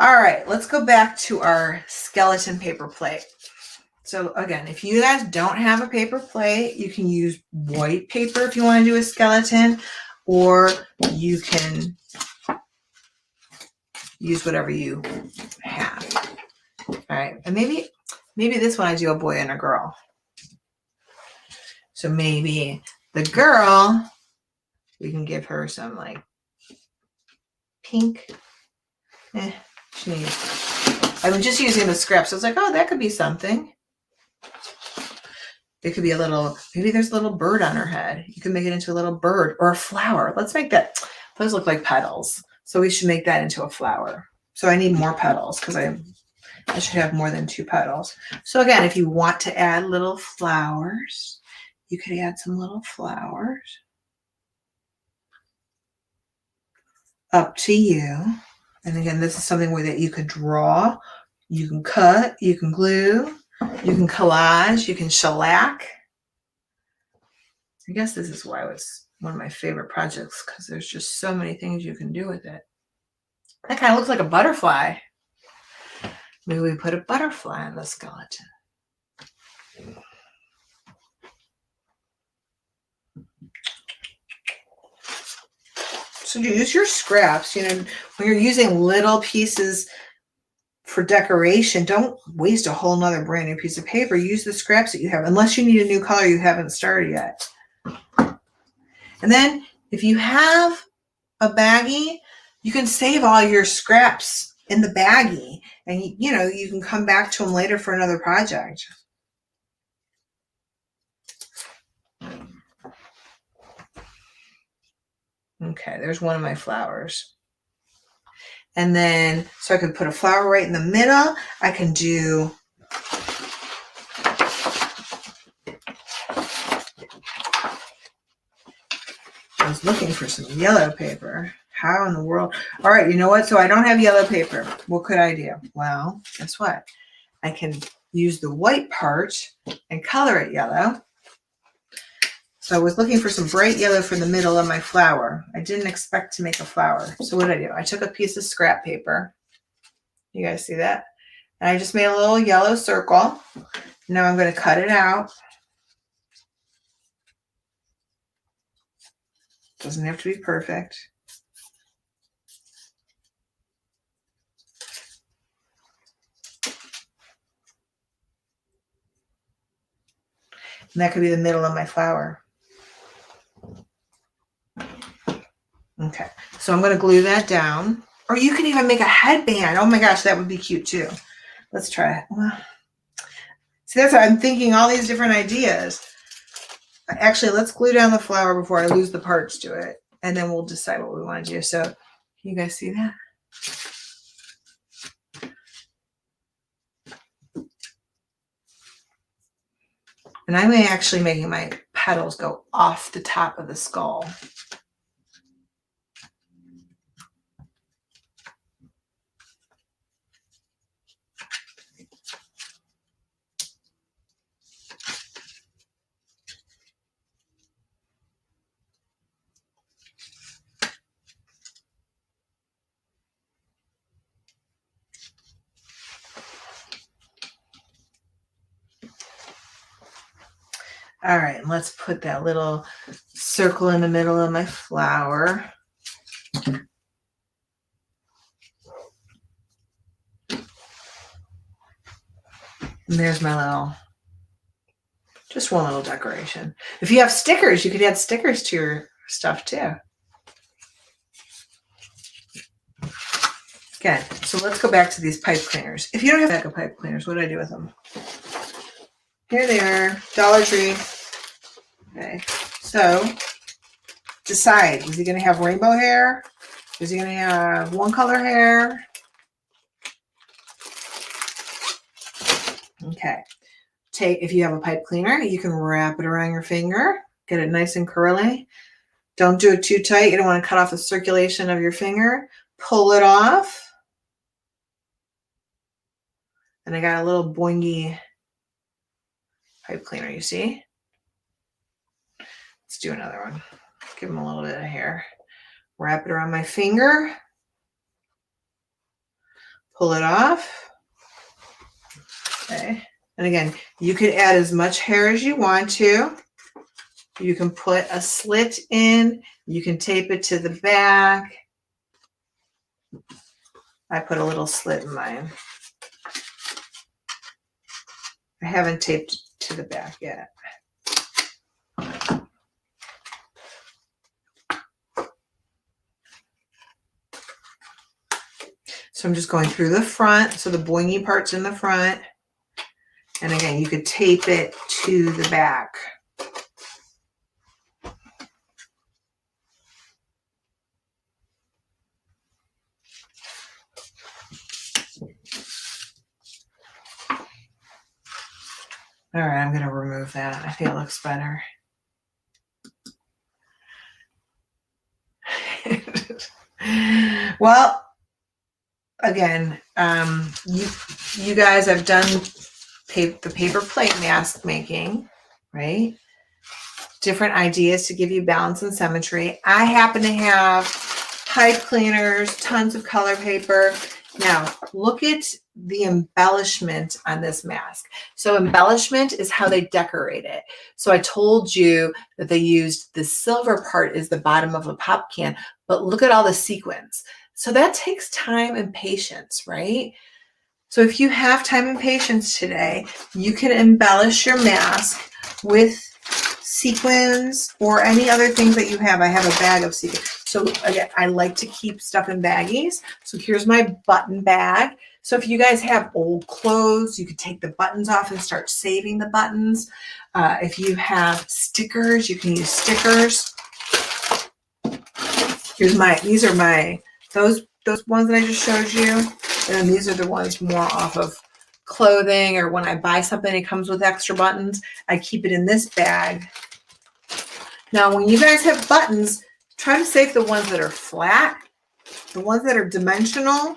All right, let's go back to our skeleton paper plate. So again, if you guys don't have a paper plate, you can use white paper if you want to do a skeleton, or you can use whatever you have. All right, and maybe this one I do a boy and a girl. So maybe the girl, we can give her some like pink. She needs, I was just using the scraps. So I was like, oh, that could be something. It could be a little, maybe there's a little bird on her head. You can make it into a little bird or a flower. Let's make that, those look like petals. So we should make that into a flower. So I need more petals because I should have more than 2 petals. So again, if you want to add little flowers, you could add some little flowers. Up to you. And again, this is something where that you could draw, you can cut, you can glue, you can collage, you can shellac. I guess this is why it was one of my favorite projects, because there's just so many things you can do with it. That kind of looks like a butterfly. Maybe we put a butterfly on the skeleton. So use your scraps. You know, when you're using little pieces for decoration, don't waste a whole nother brand new piece of paper. Use the scraps that you have, unless you need a new color you haven't started yet. And then if you have a baggie, you can save all your scraps in the baggie, and you know, you can come back to them later for another project. Okay, there's one of my flowers. And then, so I can put a flower right in the middle. I can do, I was looking for some yellow paper. How in the world? All right, you know what? So I don't have yellow paper. What could I do? Well, guess what? I can use the white part and color it yellow. So I was looking for some bright yellow for the middle of my flower. I didn't expect to make a flower. So what did I do? I took a piece of scrap paper. You guys see that? And I just made a little yellow circle. Now I'm going to cut it out. Doesn't have to be perfect. And that could be the middle of my flower. Okay, so I'm going to glue that down. Or you can even make a headband. Oh my gosh, that would be cute too. Let's try it. Well, see, that's what I'm thinking, all these different ideas. Actually, let's glue down the flower before I lose the parts to it. And then we'll decide what we want to do. So, can you guys see that? And I'm actually making my petals go off the top of the skull. All right, let's put that little circle in the middle of my flower. And there's my little, just one little decoration. If you have stickers, you could add stickers to your stuff too. Okay, so let's go back to these pipe cleaners. If you don't have a bag of pipe cleaners, what do I do with them? Here they are, Dollar Tree. Okay, so decide, is he going to have rainbow hair? Is he going to have one color hair? Okay, if you have a pipe cleaner, you can wrap it around your finger, get it nice and curly. Don't do it too tight. You don't want to cut off the circulation of your finger. Pull it off. And I got a little boingy pipe cleaner, you see? Let's do another one. Give him a little bit of hair. Wrap it around my finger. Pull it off. Okay. And again, you could add as much hair as you want to. You can put a slit in. You can tape it to the back. I put a little slit in mine. I haven't taped to the back yet. So I'm just going through the front. So the boingy part's in the front. And again, you could tape it to the back. All right, I'm going to remove that. I think it looks better. Well, again, you guys have done the paper plate mask making, right? Different ideas to give you balance and symmetry. I happen to have pipe cleaners, tons of color paper. Now, look at the embellishment on this mask. So embellishment is how they decorate it. So I told you that they used the silver part is the bottom of a pop can, but look at all the sequins. So that takes time and patience, right? So if you have time and patience today, you can embellish your mask with sequins or any other things that you have. I have a bag of sequins. So again, I like to keep stuff in baggies. So here's my button bag. So if you guys have old clothes, you could take the buttons off and start saving the buttons. If you have stickers, you can use stickers. These are those ones that I just showed you. And then these are the ones more off of clothing, or when I buy something, it comes with extra buttons. I keep it in this bag. Now, when you guys have buttons, try to save the ones that are flat, the ones that are dimensional,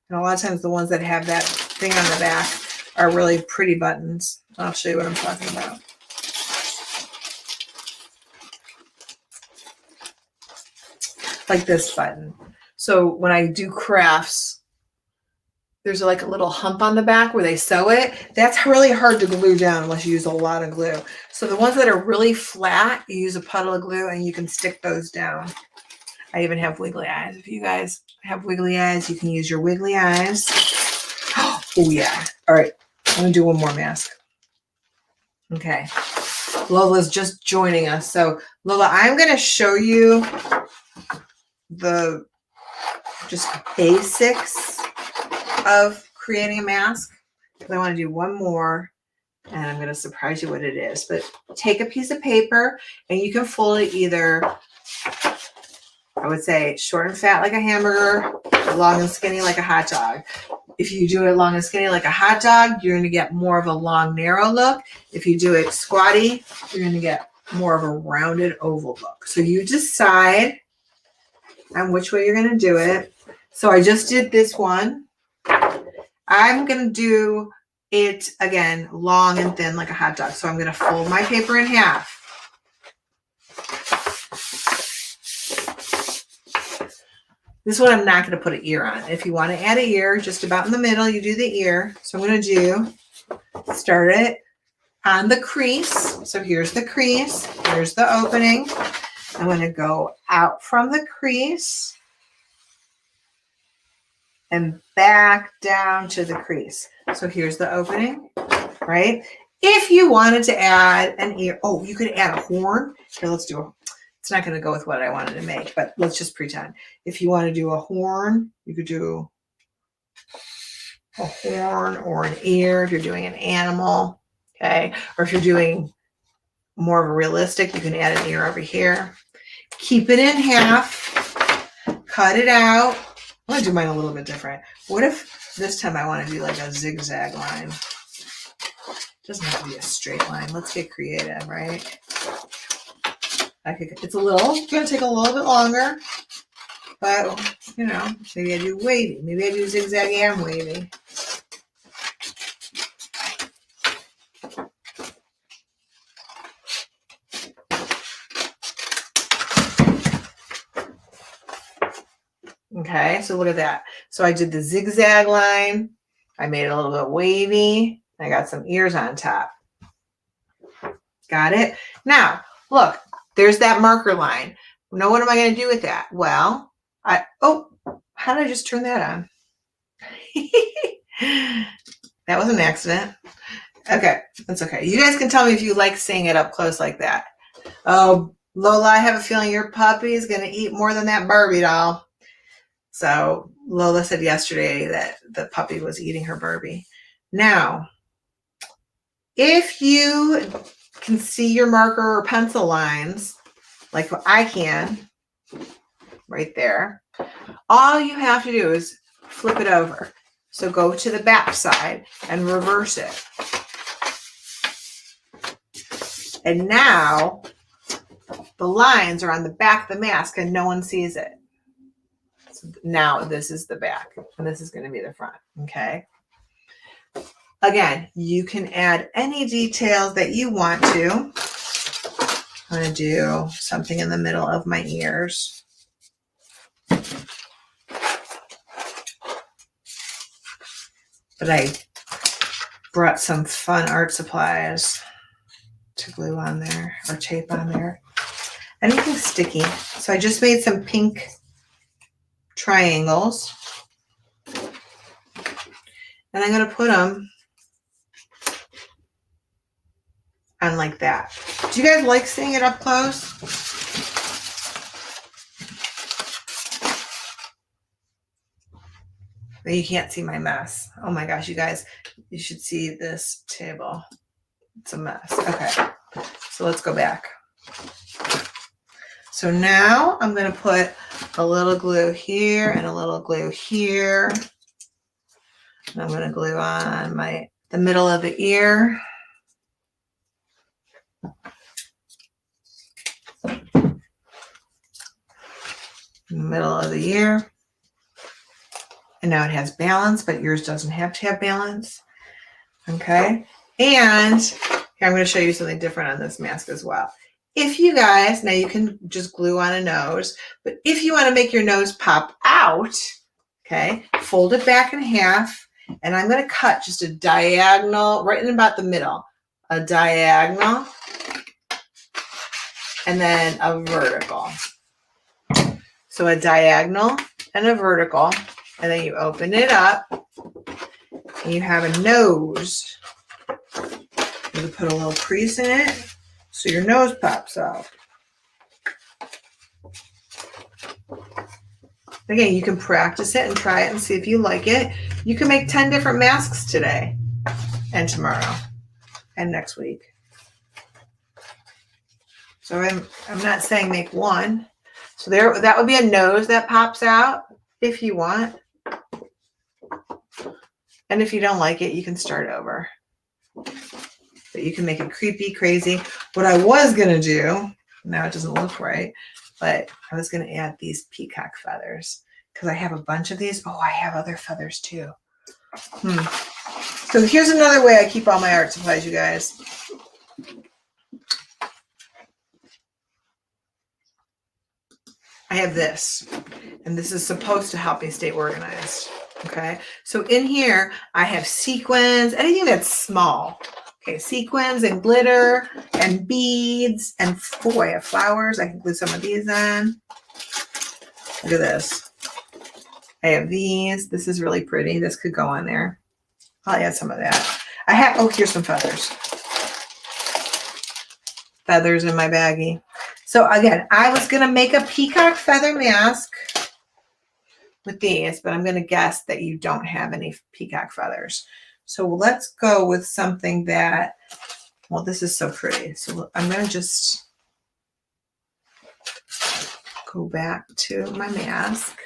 and a lot of times the ones that have that thing on the back are really pretty buttons. I'll show you what I'm talking about. Like this button. So when I do crafts, there's like a little hump on the back where they sew it. That's really hard to glue down unless you use a lot of glue. So the ones that are really flat, you use a puddle of glue and you can stick those down. I even have wiggly eyes. If you guys have wiggly eyes, you can use your wiggly eyes. Oh yeah. All right. I'm going to do one more mask. Okay. Lola's just joining us. So Lola, I'm going to show you the just basics of creating a mask. I want to do one more and I'm going to surprise you what it is. But take a piece of paper and you can fold it either, I would say, short and fat like a hamburger, long and skinny like a hot dog. If you do it long and skinny like a hot dog, you're going to get more of a long, narrow look. If you do it squatty, you're going to get more of a rounded oval look. So you decide on which way you're going to do it. So I just did this one. I'm going to do it again, long and thin like a hot dog. So I'm going to fold my paper in half. This one I'm not going to put an ear on. If you want to add an ear, just about in the middle, you do the ear. So I'm going to start it on the crease. So here's the crease. Here's the opening. I'm going to go out from the crease and back down to the crease. So here's the opening, right? If you wanted to add an ear, oh, you could add a horn. Here, let's do a, it's not going to go with what I wanted to make, but let's just pretend. If you want to do a horn, you could do a horn or an ear if you're doing an animal, okay? Or if you're doing more of a realistic, you can add an ear over here. Keep it in half, cut it out. I'm going to do mine a little bit different. What if this time I want to do like a zigzag line? It doesn't have to be a straight line. Let's get creative, right? It's going to take a little bit longer, but you know, maybe I do wavy. Maybe I do zigzag and wavy. Okay, so look at that. So I did the zigzag line. I made it a little bit wavy. I got some ears on top. Got it? Now, look, there's that marker line. Now, what am I going to do with that? Well, how did I just turn that on? That was an accident. Okay, that's okay. You guys can tell me if you like seeing it up close like that. Oh, Lola, I have a feeling your puppy is going to eat more than that Barbie doll. So Lola said yesterday that the puppy was eating her Barbie. Now, if you can see your marker or pencil lines, like I can, right there, all you have to do is flip it over. So go to the back side and reverse it. And now the lines are on the back of the mask and no one sees it. So now this is the back and this is going to be the front. Okay. Again, you can add any details that you want to. I'm going to do something in the middle of my ears. But I brought some fun art supplies to glue on there or tape on there. Anything sticky. So I just made some pink triangles. And I'm going to put them on like that. Do you guys like seeing it up close? But you can't see my mess. Oh my gosh, you guys, you should see this table. It's a mess. Okay, so let's go back. So now I'm going to put a little glue here and a little glue here. And I'm going to glue on the middle of the ear. Middle of the ear. And now it has balance, but yours doesn't have to have balance. Okay. And here I'm going to show you something different on this mask as well. If you guys, now you can just glue on a nose, but if you want to make your nose pop out, okay, fold it back in half And I'm going to cut just a diagonal right in about the middle, a diagonal, and then a vertical. So a diagonal and a vertical, and then you open it up and you have a nose. You put a little crease in it so your nose pops out. Again, you can practice it and try it and see if you like it. You can make 10 different masks today and tomorrow and next week. So I'm not saying make one. So there, that would be a nose that pops out if you want. And if you don't like it, you can start over. But you can make it creepy, crazy. What I was going to do, now it doesn't look right, but I was going to add these peacock feathers because I have a bunch of these. Oh, I have other feathers too. So here's another way I keep all my art supplies, you guys. I have this, and this is supposed to help me stay organized. Okay, so in here I have sequins, anything that's small. Okay, sequins and glitter and beads and I have flowers. I can glue some of these on. Look at this. I have these. This is really pretty. This could go on there. I'll add some of that. I have, oh, here's some feathers. Feathers in my baggie. So again, I was going to make a peacock feather mask with these, but I'm going to guess that you don't have any peacock feathers. So let's go with something that, well, this is so pretty. So I'm going to just go back to my mask.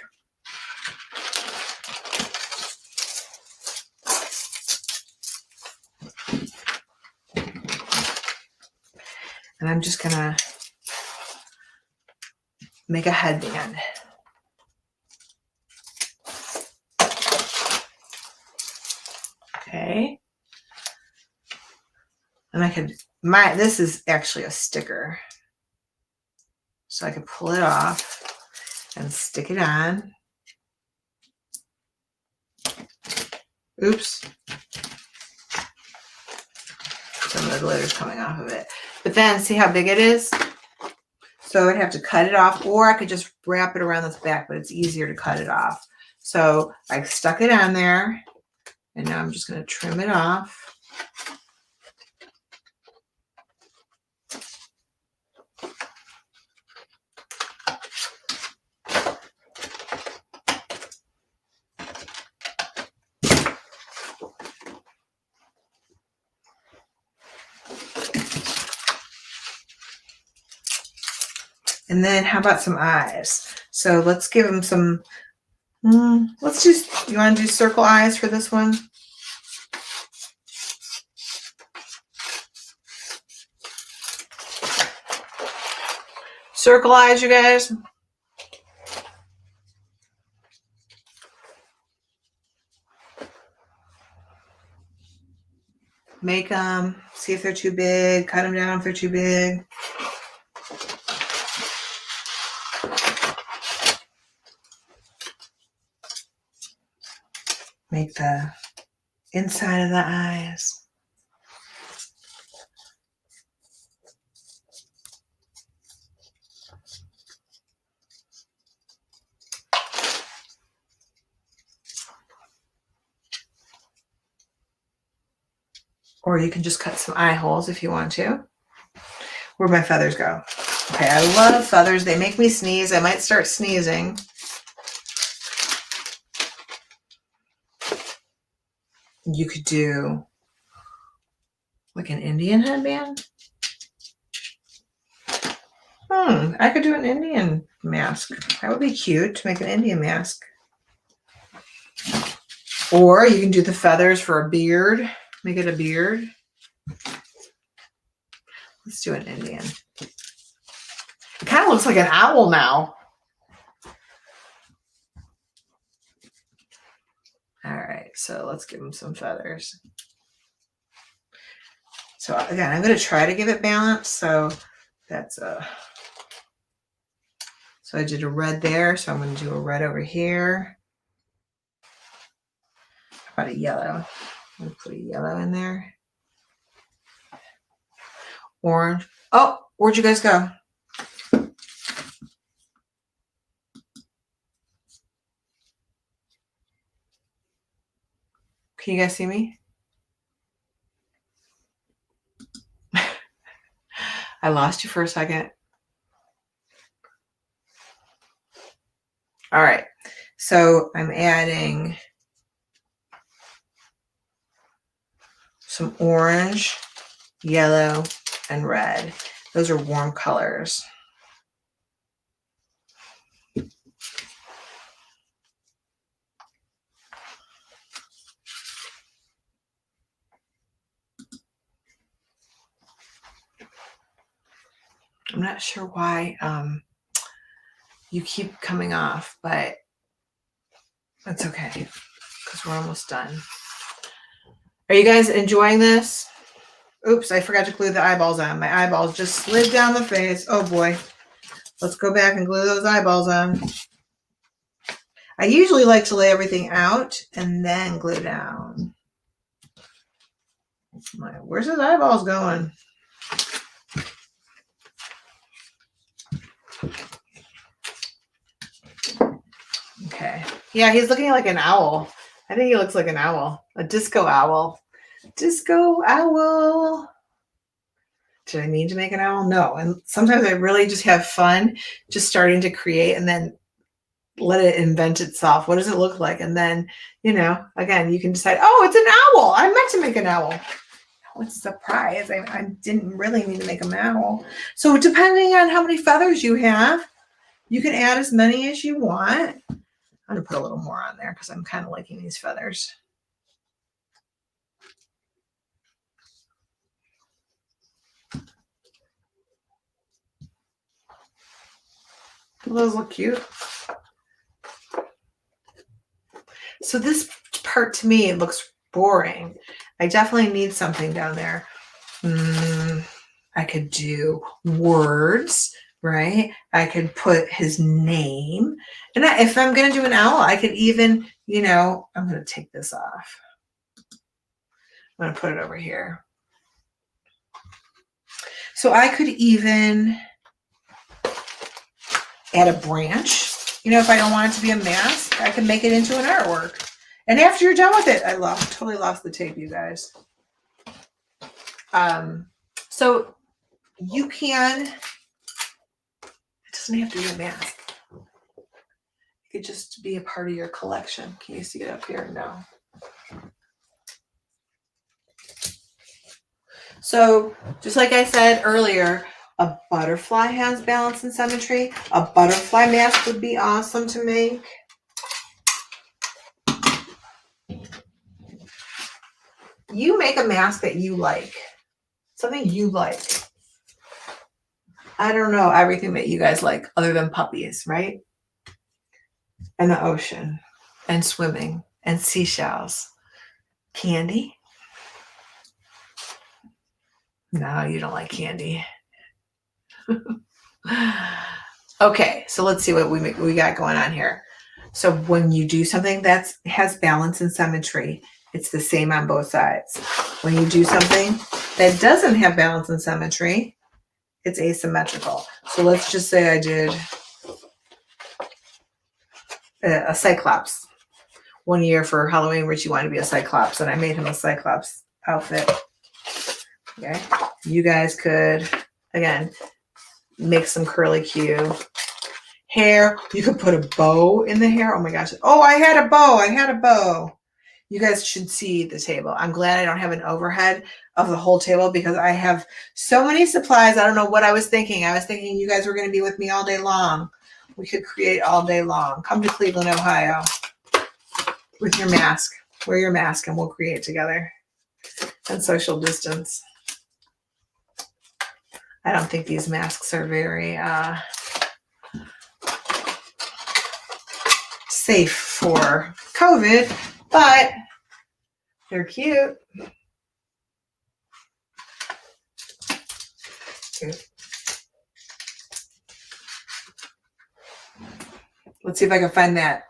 And I'm just going to make a headband. Okay. And I could, this is actually a sticker. So I could pull it off and stick it on. Oops. Some of the glitter's coming off of it. But then see how big it is? So I'd have to cut it off, or I could just wrap it around this back, but it's easier to cut it off. So I stuck it on there, and now I'm just going to trim it off. And then how about some eyes? So let's give them some, let's just, you want to do circle eyes for this one? Circle eyes, you guys. Make them, see if they're too big, cut them down if they're too big. Make the inside of the eyes. Or you can just cut some eye holes if you want to. Where'd my feathers go? Okay, I love feathers. They make me sneeze. I might start sneezing. You could do like an Indian headband. I could do an Indian mask. That would be cute to make an Indian mask. Or you can do the feathers for a beard. Make it a beard. Let's do an Indian. It kind of looks like an owl now. All right, so let's give him some feathers. So again, I'm going to try to give it balance. So that's a, so I did a red there. So I'm going to do a red over here. about a yellow? I'm going to put a yellow in there. Orange. Oh, where'd you guys go? Can you guys see me? I lost you for a second. All right. So I'm adding some orange, yellow, and red. Those are warm colors. I'm not sure why you keep coming off, but that's okay because we're almost done. Are you guys enjoying this? Oops, I forgot to glue the eyeballs on. My eyeballs just slid down the face. Oh boy. Let's go back and glue those eyeballs on. I usually like to lay everything out and then glue down. Where's his eyeballs going? Okay. Yeah, he's looking like an owl. I think he looks like an owl. A disco owl. Disco owl. Did I mean to make an owl? No. And sometimes I really just have fun just starting to create and then let it invent itself. What does it look like? And then, you know, again, you can decide, oh, it's an owl. I meant to make an owl. Oh, it's a surprise. I didn't really need to make an owl. So depending on how many feathers you have, you can add as many as you want. I'm going to put a little more on there because I'm kind of liking these feathers. Those look cute. So this part to me looks boring. I definitely need something down there. I could do words, right? I could put his name. And if I'm going to do an owl, I could even, you know, I'm going to take this off. I'm going to put it over here. So I could even add a branch. You know, if I don't want it to be a mask, I can make it into an artwork. And after you're done with it, I totally lost the tape, you guys. So you can, it doesn't have to be a mask. It could just be a part of your collection. Can you see it up here? No. So just like I said earlier, a butterfly has balance and symmetry. A butterfly mask would be awesome to make. You make a mask that you like. Something you like. I don't know everything that you guys like other than puppies, right? And the ocean. And swimming. And seashells. Candy? No, you don't like candy. Okay, so let's see what we got going on here. So when you do something that has balance and symmetry, it's the same on both sides. When you do something that doesn't have balance and symmetry, it's asymmetrical. So let's just say I did a cyclops. One year for Halloween, Richie wanted to be a cyclops, and I made him a cyclops outfit. Okay, you guys could, again, make some curly Q hair. You could put a bow in the hair. Oh my gosh. Oh, I had a bow. You guys should see the table. I'm glad I don't have an overhead of the whole table because I have so many supplies. I don't know what I was thinking. I was thinking you guys were going to be with me all day long. We could create all day long. Come to Cleveland, Ohio with your mask. Wear your mask and we'll create together. And social distance. I don't think these masks are very safe for COVID, but they're cute. Let's see if I can find that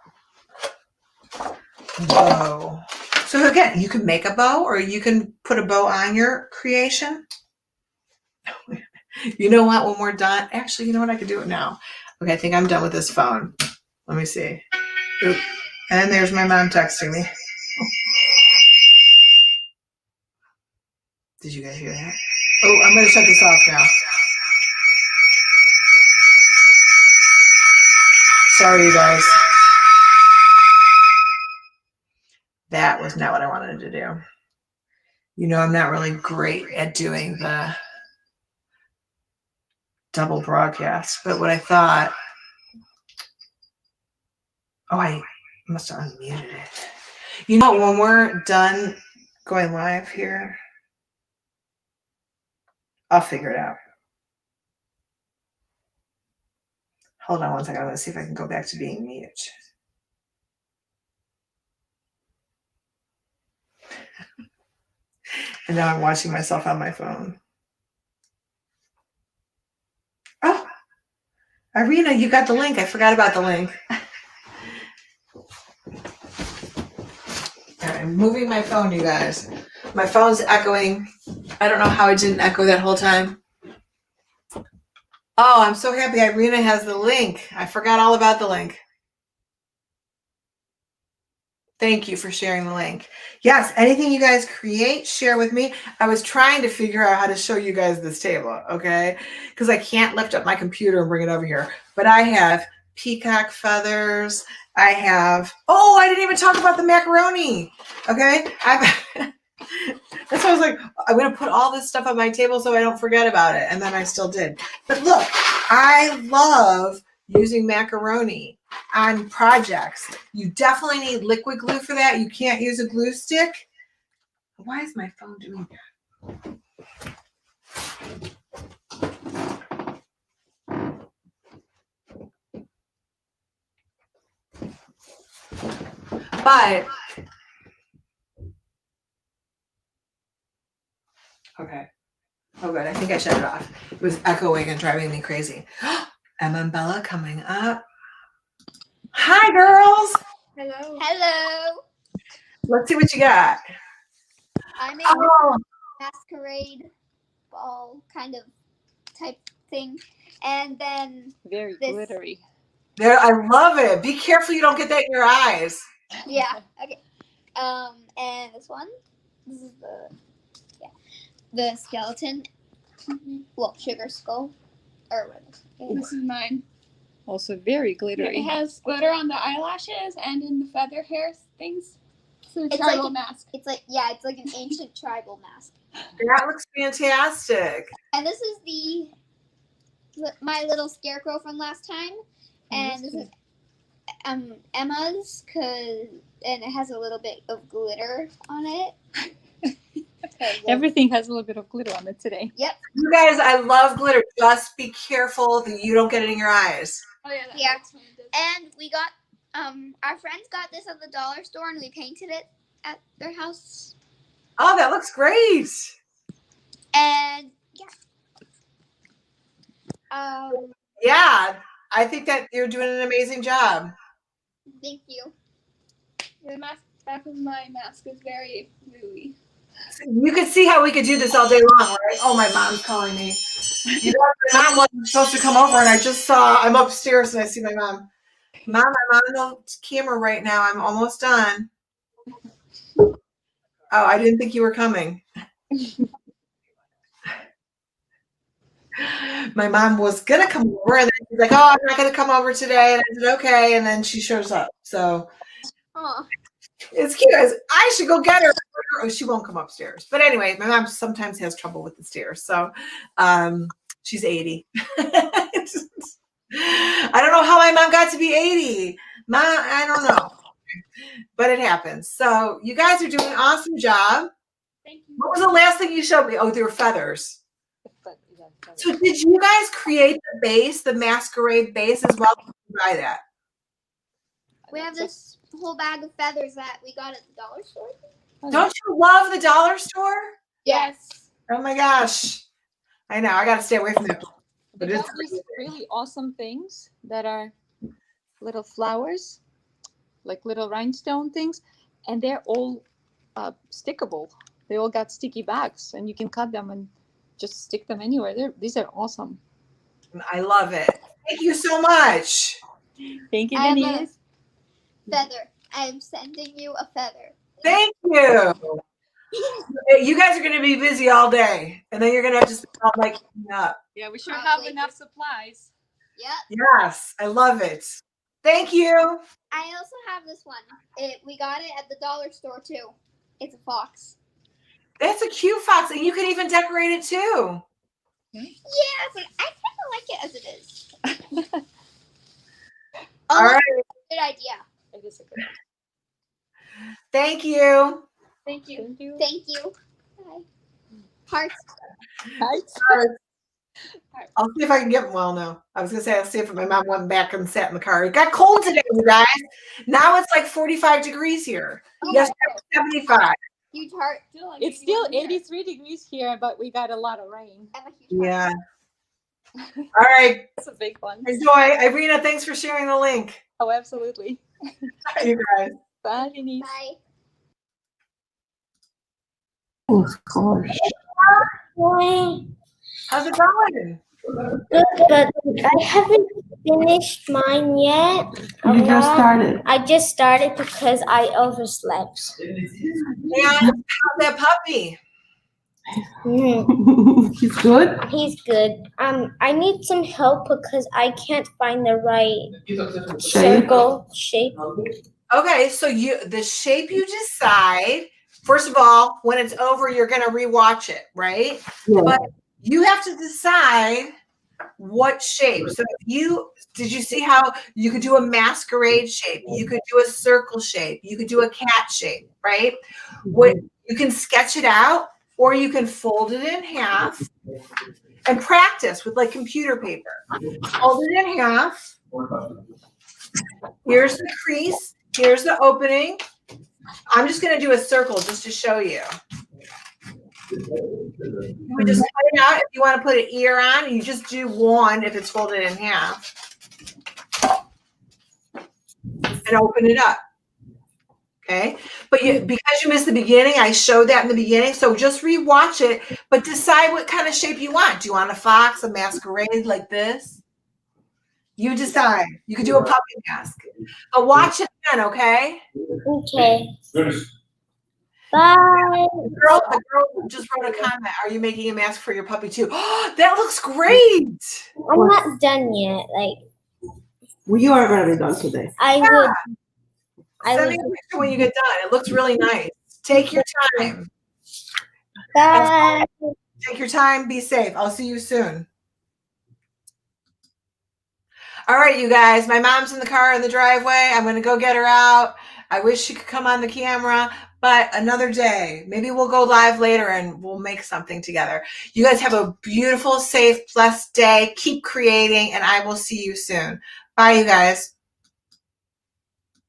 bow. So again, you can make a bow or you can put a bow on your creation. You know what? When we're done, actually, you know what? I could do it now. Okay, I think I'm done with this phone. Let me see. Oop. And there's my mom texting me. Did you guys hear that? Oh, I'm going to shut this off now. Sorry, you guys. That was not what I wanted to do. You know, I'm not really great at doing the double broadcast, but what I thought, I must have unmuted it. You know, when we're done going live here, I'll figure it out. Hold on one second. I'm going to see if I can go back to being mute. And now I'm watching myself on my phone. Oh, Irina, you got the link. I forgot about the link. All right, I'm moving my phone, you guys. My phone's echoing. I don't know how it didn't echo that whole time. Oh, I'm so happy Irina has the link. I forgot all about the link. Thank you for sharing the link. Yes, anything you guys create, share with me. I was trying to figure out how to show you guys this table, okay? Because I can't lift up my computer and bring it over here. But I have peacock feathers. I have, I didn't even talk about the macaroni, okay? That's why I was like, I'm going to put all this stuff on my table so I don't forget about it. And then I still did. But look, I love using macaroni on projects. You definitely need liquid glue for that. You can't use a glue stick. Why is my phone doing that? But okay. Oh good. I think I shut it off. It was echoing and driving me crazy. Emma and Bella coming up. Hi girls. Hello. Hello. Let's see what you got. I made a masquerade ball kind of type thing. And then Very glittery. There, I love it. Be careful you don't get that in your eyes. Yeah. Okay. And this is the skeleton. Well, sugar skull. Or what? This is mine. Also very glittery. It has glitter on the eyelashes and in the feather hair things. So a tribal mask. It's like an ancient tribal mask. That looks fantastic. And this is my little scarecrow from last time. And this is Emma's, and it has a little bit of glitter on it. Everything has a little bit of glitter on it today. Yep. You guys, I love glitter. Just be careful that you don't get it in your eyes. Oh yeah. Yeah. And we got our friends got this at the dollar store and we painted it at their house. Oh, that looks great. And yeah, I think that you're doing an amazing job. Thank you. The back of my mask is very gluey. You could see how we could do this all day long, right? Oh, my mom's calling me. You know, my mom wasn't supposed to come over, and I just saw, I'm upstairs, and I see my mom. Mom, I'm on the camera right now. I'm almost done. Oh, I didn't think you were coming. My mom was going to come over, and then she's like, oh, I'm not going to come over today. And I said, okay, and then she shows up. So it's cute. I should go get her. Oh, she won't come upstairs. But anyway, my mom sometimes has trouble with the stairs. So she's 80. I don't know how my mom got to be 80. I don't know. But it happens. So you guys are doing an awesome job. Thank you. What was the last thing you showed me? Oh, they were feathers. So did you guys create the base, the masquerade base as well? Buy that. We have this whole bag of feathers that we got at the dollar store. Don't you love the dollar store? Yes. Oh my gosh. I know. I got to stay away from it. They got these really awesome things that are little flowers, like little rhinestone things, and they're all stickable. They all got sticky backs, and you can cut them and just stick them anywhere. These are awesome. I love it. Thank you so much. Thank you, I have a Denyse. feather. I am sending you a feather. Thank you. You guys are going to be busy all day, and then you're going to have to spend all night cleaning up. Yeah, we sure Probably. have enough supplies. Yep. Yes, I love it. Thank you. I also have this one. We got it at the dollar store too. It's a fox. That's a cute fox, and you can even decorate it too. Yeah, but I kind of like it as it is. All right. Good idea. It is a good. Thank you. Thank you. Thank you. Thank you. Bye. Hearts. I'll see if I can get, well, no. I was going to say, I'll see if my mom went back and sat in the car. It got cold today, you guys. Now it's like 45 degrees here. Oh Yes, my God. 75. Huge heart. It's still 83 degrees here, but we got a lot of rain. I'm a huge heart. Yeah. All right. That's a big one. Enjoy. Irina, thanks for sharing the link. Oh, absolutely. Bye, you guys. Bye, Denyse. Bye. Of course. How's it going? Good, but I haven't finished mine yet. You just started. I just started because I overslept. And how's that puppy? He's good. He's good. I need some help because I can't find the right circle shape. Okay, so the shape you decide, first of all, when it's over, you're going to rewatch it, right? Yeah. But you have to decide what shape. So did you see how you could do a masquerade shape? You could do a circle shape. You could do a cat shape, right? What you can sketch it out, or you can fold it in half and practice with like computer paper. Fold it in half. Here's the crease. Here's the opening. I'm just going to do a circle just to show you. You would just cut it out if you want to put an ear on. You just do one if it's folded in half. And open it up. Okay? But because you missed the beginning, I showed that in the beginning. So just rewatch it, but decide what kind of shape you want. Do you want a fox, a masquerade like this? You decide. You could do a puppy mask. But watch it then, okay? Okay. Bye. The girl just wrote a comment. Are you making a mask for your puppy too? Oh, that looks great. I'm not done yet. Well, you are going to be done today. I Send me a picture when you get done. It looks really nice. Take your time. Bye. Take your time. Be safe. I'll see you soon. All right, you guys. My mom's in the car in the driveway. I'm going to go get her out. I wish she could come on the camera, but another day. Maybe we'll go live later and we'll make something together. You guys have a beautiful, safe, blessed day. Keep creating, and I will see you soon. Bye, you guys.